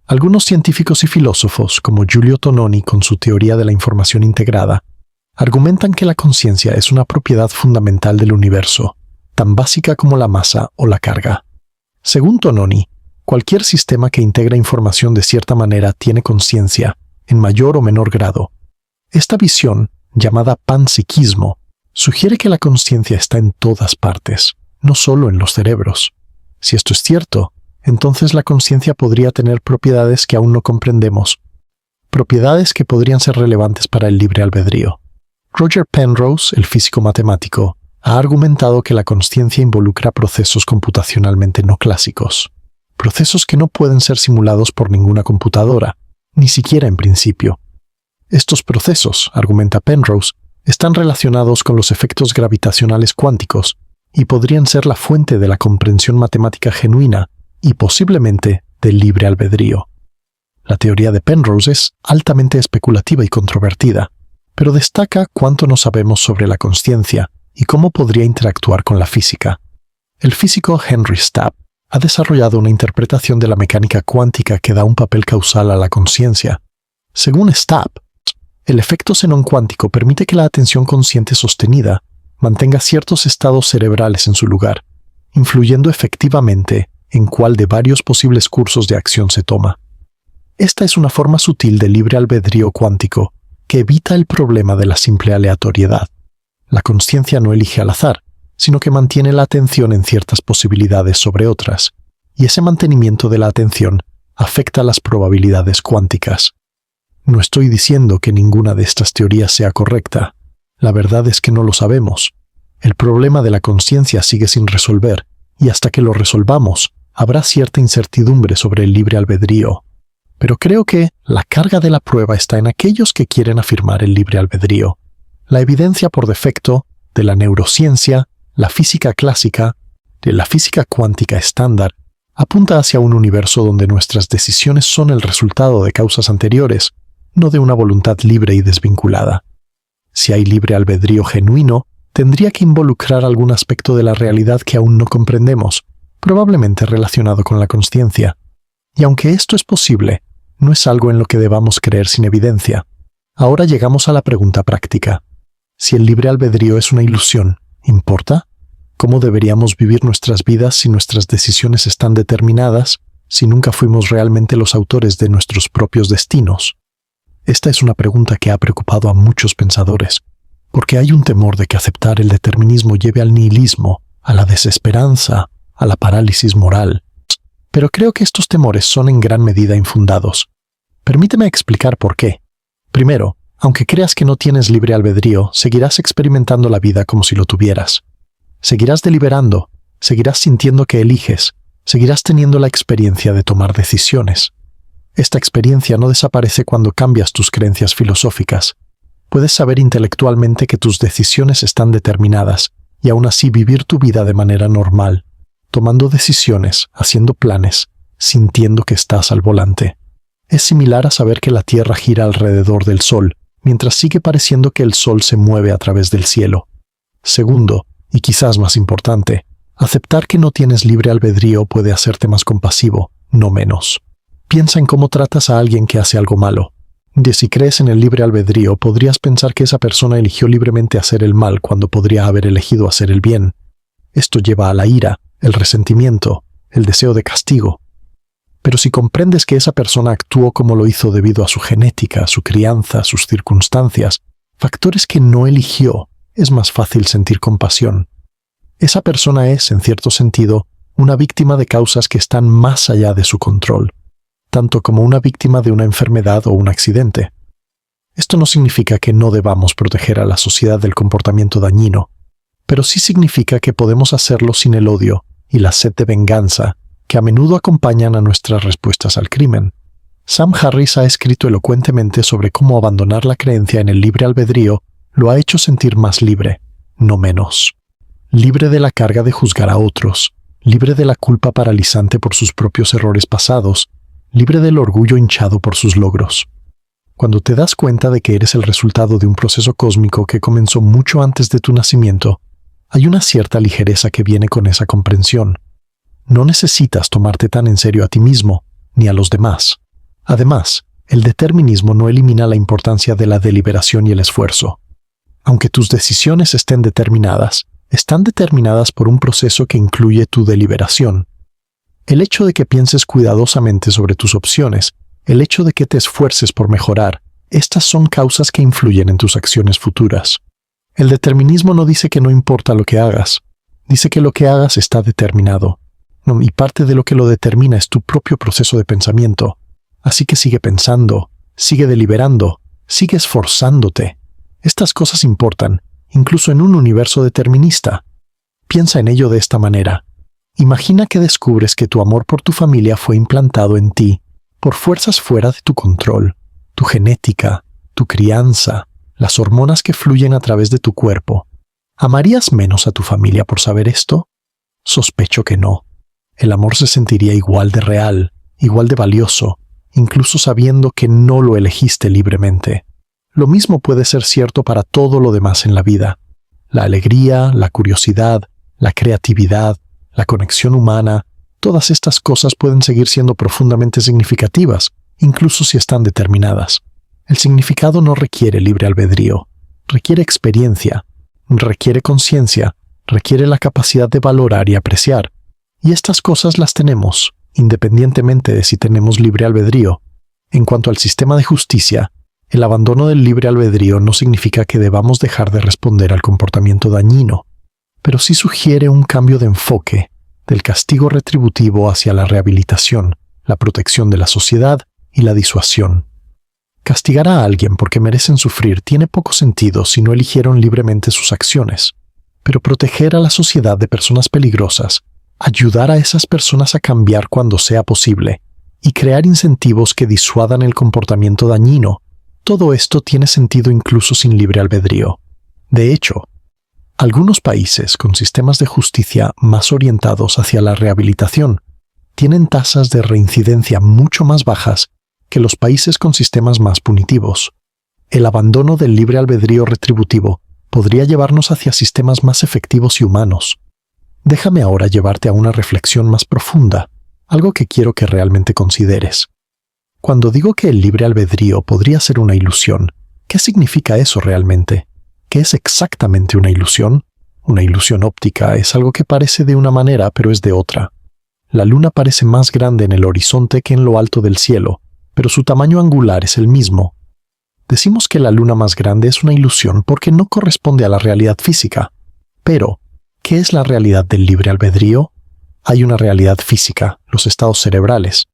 Algunos científicos y filósofos, como Giulio Tononi con su teoría de la información integrada, argumentan que la conciencia es una propiedad fundamental del universo, tan básica como la masa o la carga. Según Tononi, cualquier sistema que integra información de cierta manera tiene conciencia, en mayor o menor grado. Esta visión, llamada panpsiquismo, sugiere que la conciencia está en todas partes, no solo en los cerebros. Si esto es cierto, entonces la conciencia podría tener propiedades que aún no comprendemos, propiedades que podrían ser relevantes para el libre albedrío. Roger Penrose, el físico matemático, ha argumentado que la conciencia involucra procesos computacionalmente no clásicos, procesos que no pueden ser simulados por ninguna computadora, ni siquiera en principio. Estos procesos, argumenta Penrose, están relacionados con los efectos gravitacionales cuánticos y podrían ser la fuente de la comprensión matemática genuina y posiblemente del libre albedrío. La teoría de Penrose es altamente especulativa y controvertida, pero destaca cuánto no sabemos sobre la consciencia y cómo podría interactuar con la física. El físico Henry Stapp ha desarrollado una interpretación de la mecánica cuántica que da un papel causal a la conciencia. Según Stapp, el efecto xenón cuántico permite que la atención consciente sostenida mantenga ciertos estados cerebrales en su lugar, influyendo efectivamente en cuál de varios posibles cursos de acción se toma. Esta es una forma sutil de libre albedrío cuántico que evita el problema de la simple aleatoriedad. La consciencia no elige al azar, sino que mantiene la atención en ciertas posibilidades sobre otras, y ese mantenimiento de la atención afecta las probabilidades cuánticas. No estoy diciendo que ninguna de estas teorías sea correcta. La verdad es que no lo sabemos. El problema de la conciencia sigue sin resolver, y hasta que lo resolvamos, habrá cierta incertidumbre sobre el libre albedrío. Pero creo que la carga de la prueba está en aquellos que quieren afirmar el libre albedrío. La evidencia por defecto de la neurociencia, la física clásica, de la física cuántica estándar, apunta hacia un universo donde nuestras decisiones son el resultado de causas anteriores, no de una voluntad libre y desvinculada. Si hay libre albedrío genuino, tendría que involucrar algún aspecto de la realidad que aún no comprendemos, probablemente relacionado con la consciencia. Y aunque esto es posible, no es algo en lo que debamos creer sin evidencia. Ahora llegamos a la pregunta práctica. Si el libre albedrío es una ilusión, ¿importa? ¿Cómo deberíamos vivir nuestras vidas si nuestras decisiones están determinadas, si nunca fuimos realmente los autores de nuestros propios destinos? Esta es una pregunta que ha preocupado a muchos pensadores, porque hay un temor de que aceptar el determinismo lleve al nihilismo, a la desesperanza, a la parálisis moral. Pero creo que estos temores son en gran medida infundados. Permíteme explicar por qué. Primero, aunque creas que no tienes libre albedrío, seguirás experimentando la vida como si lo tuvieras. Seguirás deliberando, seguirás sintiendo que eliges, seguirás teniendo la experiencia de tomar decisiones. Esta experiencia no desaparece cuando cambias tus creencias filosóficas. Puedes saber intelectualmente que tus decisiones están determinadas y aún así vivir tu vida de manera normal, tomando decisiones, haciendo planes, sintiendo que estás al volante. Es similar a saber que la Tierra gira alrededor del Sol, mientras sigue pareciendo que el Sol se mueve a través del cielo. Segundo, y quizás más importante, aceptar que no tienes libre albedrío puede hacerte más compasivo, no menos. Piensa en cómo tratas a alguien que hace algo malo. De si crees en el libre albedrío, podrías pensar que esa persona eligió libremente hacer el mal cuando podría haber elegido hacer el bien. Esto lleva a la ira, el resentimiento, el deseo de castigo. Pero si comprendes que esa persona actuó como lo hizo debido a su genética, su crianza, sus circunstancias, factores que no eligió, es más fácil sentir compasión. Esa persona es, en cierto sentido, una víctima de causas que están más allá de su control, tanto como una víctima de una enfermedad o un accidente. Esto no significa que no debamos proteger a la sociedad del comportamiento dañino, pero sí significa que podemos hacerlo sin el odio y la sed de venganza que a menudo acompañan a nuestras respuestas al crimen. Sam Harris ha escrito elocuentemente sobre cómo abandonar la creencia en el libre albedrío lo ha hecho sentir más libre, no menos. Libre de la carga de juzgar a otros, libre de la culpa paralizante por sus propios errores pasados, libre del orgullo hinchado por sus logros. Cuando te das cuenta de que eres el resultado de un proceso cósmico que comenzó mucho antes de tu nacimiento, hay una cierta ligereza que viene con esa comprensión. No necesitas tomarte tan en serio a ti mismo, ni a los demás. Además, el determinismo no elimina la importancia de la deliberación y el esfuerzo. Aunque tus decisiones estén determinadas, están determinadas por un proceso que incluye tu deliberación. El hecho de que pienses cuidadosamente sobre tus opciones, el hecho de que te esfuerces por mejorar, estas son causas que influyen en tus acciones futuras. El determinismo no dice que no importa lo que hagas, dice que lo que hagas está determinado. Y parte de lo que lo determina es tu propio proceso de pensamiento. Así que sigue pensando, sigue deliberando, sigue esforzándote. Estas cosas importan, incluso en un universo determinista. Piensa en ello de esta manera. Imagina que descubres que tu amor por tu familia fue implantado en ti por fuerzas fuera de tu control, tu genética, tu crianza, las hormonas que fluyen a través de tu cuerpo. ¿Amarías menos a tu familia por saber esto? Sospecho que no. El amor se sentiría igual de real, igual de valioso, incluso sabiendo que no lo elegiste libremente. Lo mismo puede ser cierto para todo lo demás en la vida. La alegría, la curiosidad, la creatividad, la conexión humana, todas estas cosas pueden seguir siendo profundamente significativas, incluso si están determinadas. El significado no requiere libre albedrío, requiere experiencia, requiere conciencia, requiere la capacidad de valorar y apreciar. Y estas cosas las tenemos, independientemente de si tenemos libre albedrío. En cuanto al sistema de justicia, el abandono del libre albedrío no significa que debamos dejar de responder al comportamiento dañino, pero sí sugiere un cambio de enfoque, del castigo retributivo hacia la rehabilitación, la protección de la sociedad y la disuasión. Castigar a alguien porque merecen sufrir tiene poco sentido si no eligieron libremente sus acciones, pero proteger a la sociedad de personas peligrosas, ayudar a esas personas a cambiar cuando sea posible, y crear incentivos que disuadan el comportamiento dañino, todo esto tiene sentido incluso sin libre albedrío. De hecho, algunos países con sistemas de justicia más orientados hacia la rehabilitación tienen tasas de reincidencia mucho más bajas que los países con sistemas más punitivos. El abandono del libre albedrío retributivo podría llevarnos hacia sistemas más efectivos y humanos. Déjame ahora llevarte a una reflexión más profunda, algo que quiero que realmente consideres. Cuando digo que el libre albedrío podría ser una ilusión, ¿qué significa eso realmente? ¿Qué es exactamente una ilusión? Una ilusión óptica es algo que parece de una manera pero es de otra. La luna parece más grande en el horizonte que en lo alto del cielo, pero su tamaño angular es el mismo. Decimos que la luna más grande es una ilusión porque no corresponde a la realidad física. Pero, ¿qué es la realidad del libre albedrío? Hay una realidad física, los estados cerebrales,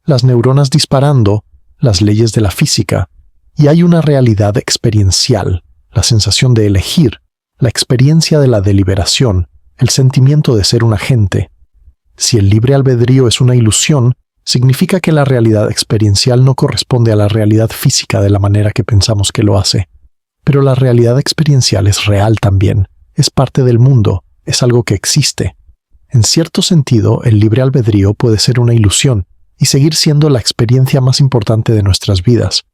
las neuronas disparando, las leyes de la física, y hay una realidad experiencial, la sensación de elegir, la experiencia de la deliberación, el sentimiento de ser un agente. Si el libre albedrío es una ilusión, significa que la realidad experiencial no corresponde a la realidad física de la manera que pensamos que lo hace. Pero la realidad experiencial es real también, es parte del mundo, es algo que existe. En cierto sentido, el libre albedrío puede ser una ilusión y seguir siendo la experiencia más importante de nuestras vidas.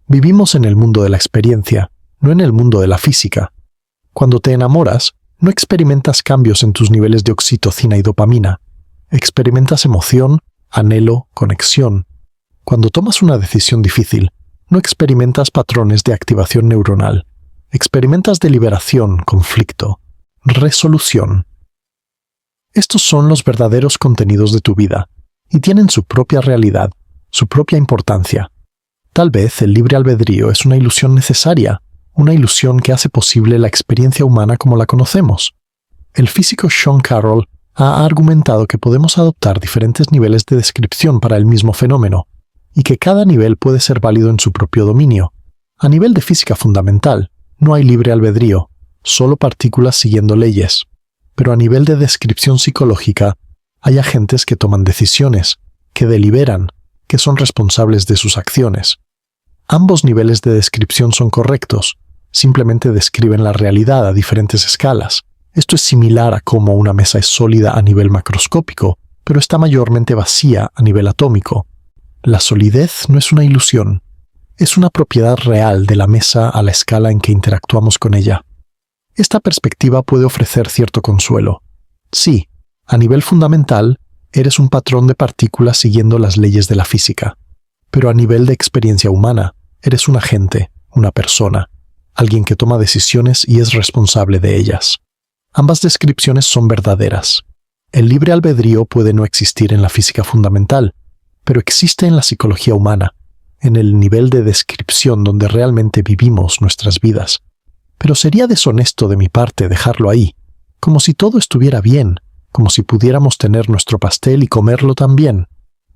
Vivimos en el mundo de la experiencia, no en el mundo de la física. Cuando te enamoras, no experimentas cambios en tus niveles de oxitocina y dopamina. Experimentas emoción, anhelo, conexión. Cuando tomas una decisión difícil, no experimentas patrones de activación neuronal. Experimentas deliberación, conflicto, resolución. Estos son los verdaderos contenidos de tu vida, y tienen su propia realidad, su propia importancia. Tal vez el libre albedrío es una ilusión necesaria, una ilusión que hace posible la experiencia humana como la conocemos. El físico Sean Carroll ha argumentado que podemos adoptar diferentes niveles de descripción para el mismo fenómeno, y que cada nivel puede ser válido en su propio dominio. A nivel de física fundamental, no hay libre albedrío, solo partículas siguiendo leyes. Pero a nivel de descripción psicológica, hay agentes que toman decisiones, que deliberan, que son responsables de sus acciones. Ambos niveles de descripción son correctos, simplemente describen la realidad a diferentes escalas. Esto es similar a cómo una mesa es sólida a nivel macroscópico, pero está mayormente vacía a nivel atómico. La solidez no es una ilusión, es una propiedad real de la mesa a la escala en que interactuamos con ella. Esta perspectiva puede ofrecer cierto consuelo. Sí, a nivel fundamental, eres un patrón de partículas siguiendo las leyes de la física. Pero a nivel de experiencia humana, eres un agente, una persona. alguien que toma decisiones y es responsable de ellas. Ambas descripciones son verdaderas. El libre albedrío puede no existir en la física fundamental, pero existe en la psicología humana, en el nivel de descripción donde realmente vivimos nuestras vidas. Pero sería deshonesto de mi parte dejarlo ahí, como si todo estuviera bien, como si pudiéramos tener nuestro pastel y comerlo también,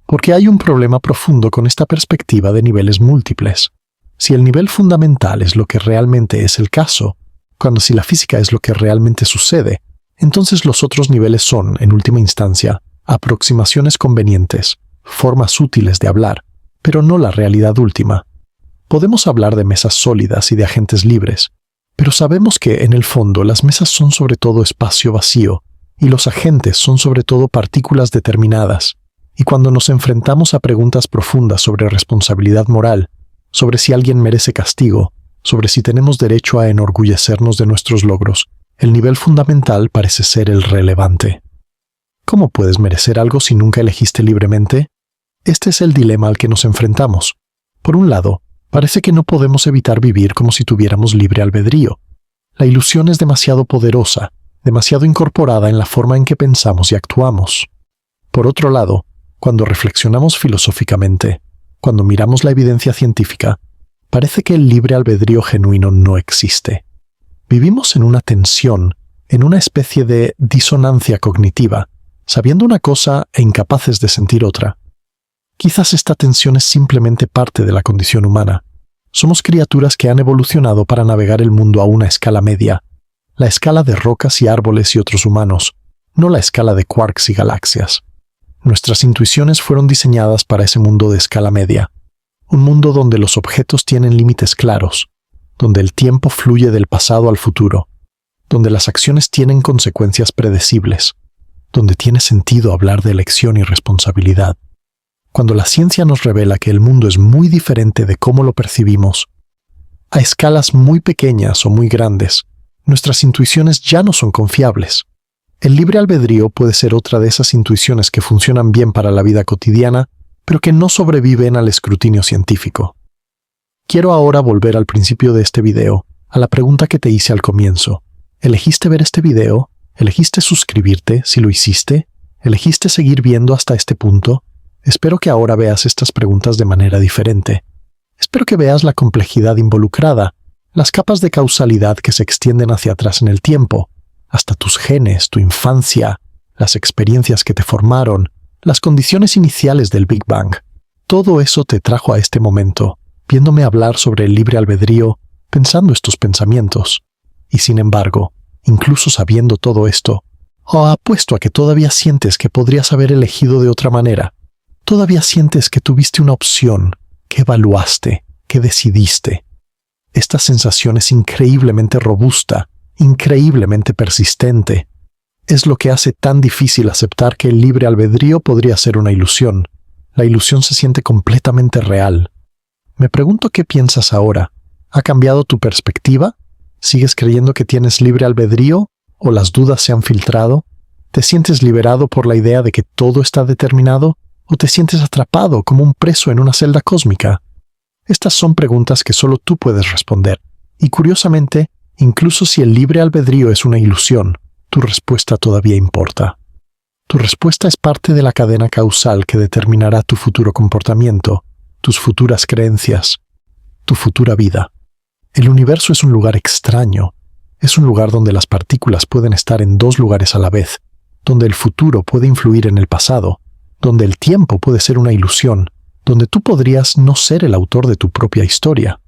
porque hay un problema profundo con esta perspectiva de niveles múltiples. Si el nivel fundamental es lo que realmente es el caso, cuando si la física es lo que realmente sucede, entonces los otros niveles son, en última instancia, aproximaciones convenientes, formas útiles de hablar, pero no la realidad última. Podemos hablar de mesas sólidas y de agentes libres, pero sabemos que, en el fondo, las mesas son sobre todo espacio vacío, y los agentes son sobre todo partículas determinadas. Y cuando nos enfrentamos a preguntas profundas sobre responsabilidad moral, sobre si alguien merece castigo, sobre si tenemos derecho a enorgullecernos de nuestros logros, el nivel fundamental parece ser el relevante. ¿Cómo puedes merecer algo si nunca elegiste libremente? Este es el dilema al que nos enfrentamos. Por un lado, parece que no podemos evitar vivir como si tuviéramos libre albedrío. La ilusión es demasiado poderosa, demasiado incorporada en la forma en que pensamos y actuamos. Por otro lado, cuando reflexionamos filosóficamente, cuando miramos la evidencia científica, parece que el libre albedrío genuino no existe. Vivimos en una tensión, en una especie de disonancia cognitiva, sabiendo una cosa e incapaces de sentir otra. Quizás esta tensión es simplemente parte de la condición humana. Somos criaturas que han evolucionado para navegar el mundo a una escala media, la escala de rocas y árboles y otros humanos, no la escala de quarks y galaxias. Nuestras intuiciones fueron diseñadas para ese mundo de escala media, un mundo donde los objetos tienen límites claros, donde el tiempo fluye del pasado al futuro, donde las acciones tienen consecuencias predecibles, donde tiene sentido hablar de elección y responsabilidad. Cuando la ciencia nos revela que el mundo es muy diferente de cómo lo percibimos, a escalas muy pequeñas o muy grandes, nuestras intuiciones ya no son confiables. El libre albedrío puede ser otra de esas intuiciones que funcionan bien para la vida cotidiana, pero que no sobreviven al escrutinio científico. Quiero ahora volver al principio de este video, a la pregunta que te hice al comienzo. ¿Elegiste ver este video? ¿Elegiste suscribirte si lo hiciste? ¿Elegiste seguir viendo hasta este punto? Espero que ahora veas estas preguntas de manera diferente. Espero que veas la complejidad involucrada, las capas de causalidad que se extienden hacia atrás en el tiempo, hasta tus genes, tu infancia, las experiencias que te formaron, las condiciones iniciales del Big Bang. Todo eso te trajo a este momento, viéndome hablar sobre el libre albedrío, pensando estos pensamientos. Y sin embargo, incluso sabiendo todo esto, apuesto a que todavía sientes que podrías haber elegido de otra manera. Todavía sientes que tuviste una opción, que evaluaste, que decidiste. Esta sensación es increíblemente robusta, increíblemente persistente. Es lo que hace tan difícil aceptar que el libre albedrío podría ser una ilusión. La ilusión se siente completamente real. Me pregunto qué piensas ahora. ¿Ha cambiado tu perspectiva? ¿Sigues creyendo que tienes libre albedrío? ¿O las dudas se han filtrado? ¿Te sientes liberado por la idea de que todo está determinado? ¿O te sientes atrapado como un preso en una celda cósmica? Estas son preguntas que solo tú puedes responder. Y curiosamente, incluso si el libre albedrío es una ilusión, tu respuesta todavía importa. Tu respuesta es parte de la cadena causal que determinará tu futuro comportamiento, tus futuras creencias, tu futura vida. El universo es un lugar extraño. Es un lugar donde las partículas pueden estar en dos lugares a la vez, donde el futuro puede influir en el pasado, donde el tiempo puede ser una ilusión, donde tú podrías no ser el autor de tu propia historia.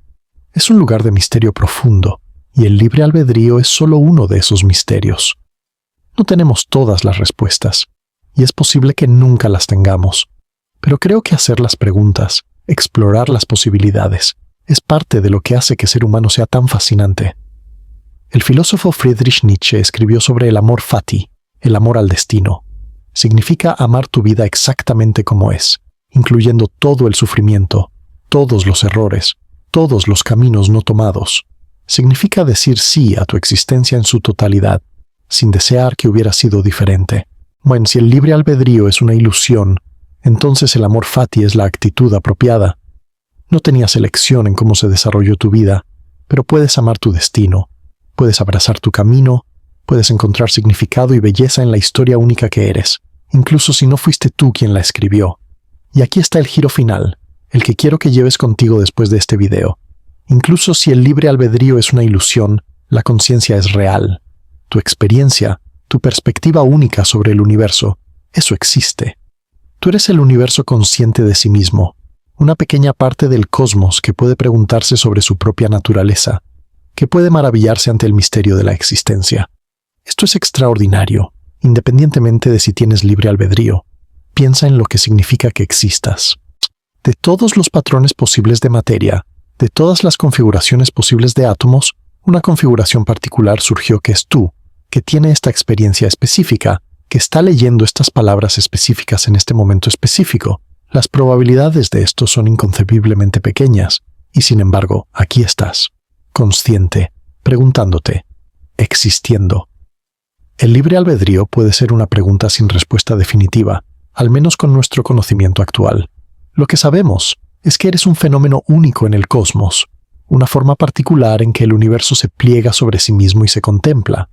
Es un lugar de misterio profundo, y el libre albedrío es solo uno de esos misterios. No tenemos todas las respuestas, y es posible que nunca las tengamos, pero creo que hacer las preguntas, explorar las posibilidades, es parte de lo que hace que ser humano sea tan fascinante. El filósofo Friedrich Nietzsche escribió sobre el amor fati, el amor al destino. Significa amar tu vida exactamente como es, incluyendo todo el sufrimiento, todos los errores, todos los caminos no tomados. Significa decir sí a tu existencia en su totalidad, sin desear que hubiera sido diferente. Bueno, si el libre albedrío es una ilusión, entonces el amor fati es la actitud apropiada. No tenías elección en cómo se desarrolló tu vida, pero puedes amar tu destino, puedes abrazar tu camino, puedes encontrar significado y belleza en la historia única que eres, incluso si no fuiste tú quien la escribió. Y aquí está el giro final, el que quiero que lleves contigo después de este video. Incluso si el libre albedrío es una ilusión, la conciencia es real. Tu experiencia, tu perspectiva única sobre el universo, eso existe. Tú eres el universo consciente de sí mismo, una pequeña parte del cosmos que puede preguntarse sobre su propia naturaleza, que puede maravillarse ante el misterio de la existencia. Esto es extraordinario, independientemente de si tienes libre albedrío. Piensa en lo que significa que existas. De todos los patrones posibles de materia, de todas las configuraciones posibles de átomos, una configuración particular surgió que es tú, que tiene esta experiencia específica, que está leyendo estas palabras específicas en este momento específico. Las probabilidades de esto son inconcebiblemente pequeñas, y sin embargo, aquí estás, consciente, preguntándote, existiendo. El libre albedrío puede ser una pregunta sin respuesta definitiva, al menos con nuestro conocimiento actual. Lo que sabemos es que eres un fenómeno único en el cosmos, una forma particular en que el universo se pliega sobre sí mismo y se contempla.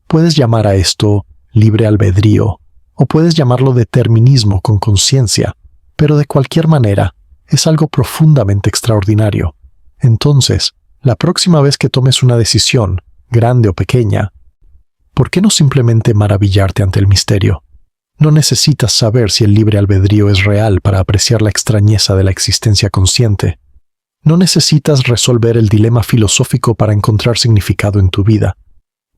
Puedes llamar a esto libre albedrío, o puedes llamarlo determinismo con conciencia, pero de cualquier manera, es algo profundamente extraordinario. Entonces, la próxima vez que tomes una decisión, grande o pequeña, ¿por qué no simplemente maravillarte ante el misterio? No necesitas saber si el libre albedrío es real para apreciar la extrañeza de la existencia consciente. No necesitas resolver el dilema filosófico para encontrar significado en tu vida.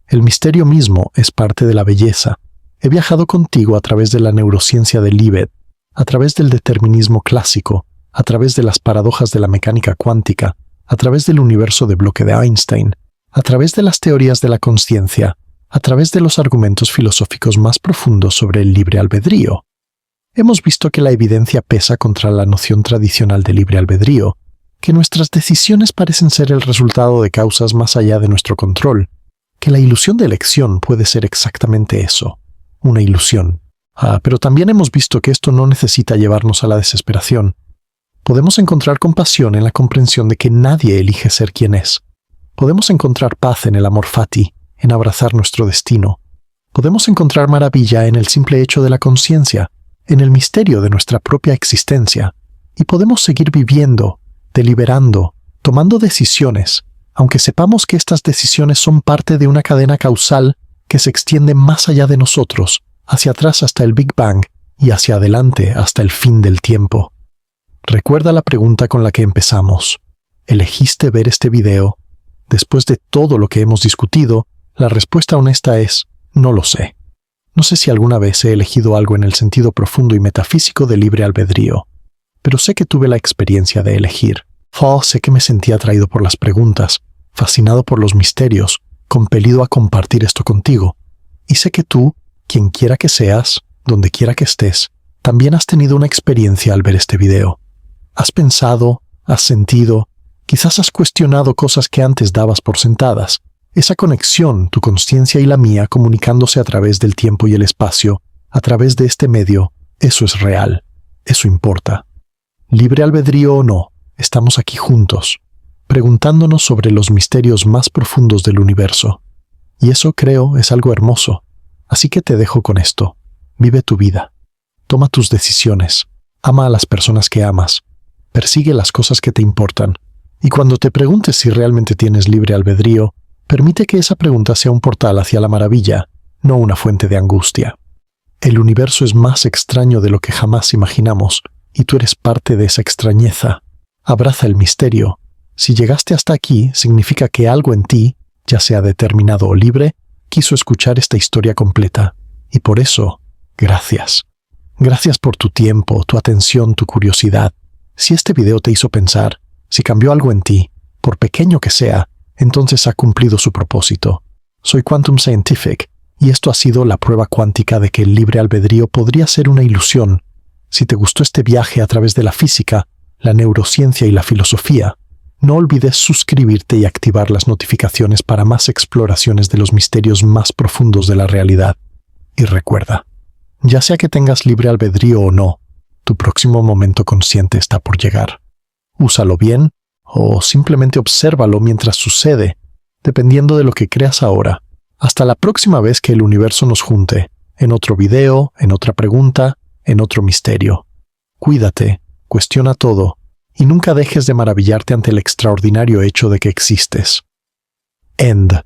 El misterio mismo es parte de la belleza. He viajado contigo a través de la neurociencia de Libet, a través del determinismo clásico, a través de las paradojas de la mecánica cuántica, a través del universo de bloque de Einstein, a través de las teorías de la conciencia, a través de los argumentos filosóficos más profundos sobre el libre albedrío. Hemos visto que la evidencia pesa contra la noción tradicional de libre albedrío, que nuestras decisiones parecen ser el resultado de causas más allá de nuestro control, que la ilusión de elección puede ser exactamente eso, una ilusión. Pero también hemos visto que esto no necesita llevarnos a la desesperación. Podemos encontrar compasión en la comprensión de que nadie elige ser quien es. Podemos encontrar paz en el amor fati, en abrazar nuestro destino. Podemos encontrar maravilla en el simple hecho de la conciencia, en el misterio de nuestra propia existencia, y podemos seguir viviendo, deliberando, tomando decisiones, aunque sepamos que estas decisiones son parte de una cadena causal que se extiende más allá de nosotros, hacia atrás hasta el Big Bang y hacia adelante hasta el fin del tiempo. Recuerda la pregunta con la que empezamos. ¿Elegiste ver este video? Después de todo lo que hemos discutido, la respuesta honesta es, no lo sé. No sé si alguna vez he elegido algo en el sentido profundo y metafísico de libre albedrío, pero sé que tuve la experiencia de elegir. Sé que me sentí atraído por las preguntas, fascinado por los misterios, compelido a compartir esto contigo. Y sé que tú, quien quiera que seas, donde quiera que estés, también has tenido una experiencia al ver este video. Has pensado, has sentido, quizás has cuestionado cosas que antes dabas por sentadas. Esa conexión, tu conciencia y la mía comunicándose a través del tiempo y el espacio, a través de este medio, eso es real, eso importa. Libre albedrío o no, estamos aquí juntos, preguntándonos sobre los misterios más profundos del universo. Y eso, creo, es algo hermoso. Así que te dejo con esto. Vive tu vida. Toma tus decisiones. Ama a las personas que amas. Persigue las cosas que te importan. Y cuando te preguntes si realmente tienes libre albedrío, permite que esa pregunta sea un portal hacia la maravilla, no una fuente de angustia. El universo es más extraño de lo que jamás imaginamos, y tú eres parte de esa extrañeza. Abraza el misterio. Si llegaste hasta aquí, significa que algo en ti, ya sea determinado o libre, quiso escuchar esta historia completa. Y por eso, gracias. Gracias por tu tiempo, tu atención, tu curiosidad. Si este video te hizo pensar, si cambió algo en ti, por pequeño que sea, entonces ha cumplido su propósito. Soy Quantum Scientific, y esto ha sido la prueba cuántica de que el libre albedrío podría ser una ilusión. Si te gustó este viaje a través de la física, la neurociencia y la filosofía, no olvides suscribirte y activar las notificaciones para más exploraciones de los misterios más profundos de la realidad. Y recuerda, ya sea que tengas libre albedrío o no, tu próximo momento consciente está por llegar. Úsalo bien o simplemente obsérvalo mientras sucede, dependiendo de lo que creas ahora. Hasta la próxima vez que el universo nos junte, en otro video, en otra pregunta, en otro misterio. Cuídate, cuestiona todo, y nunca dejes de maravillarte ante el extraordinario hecho de que existes. End.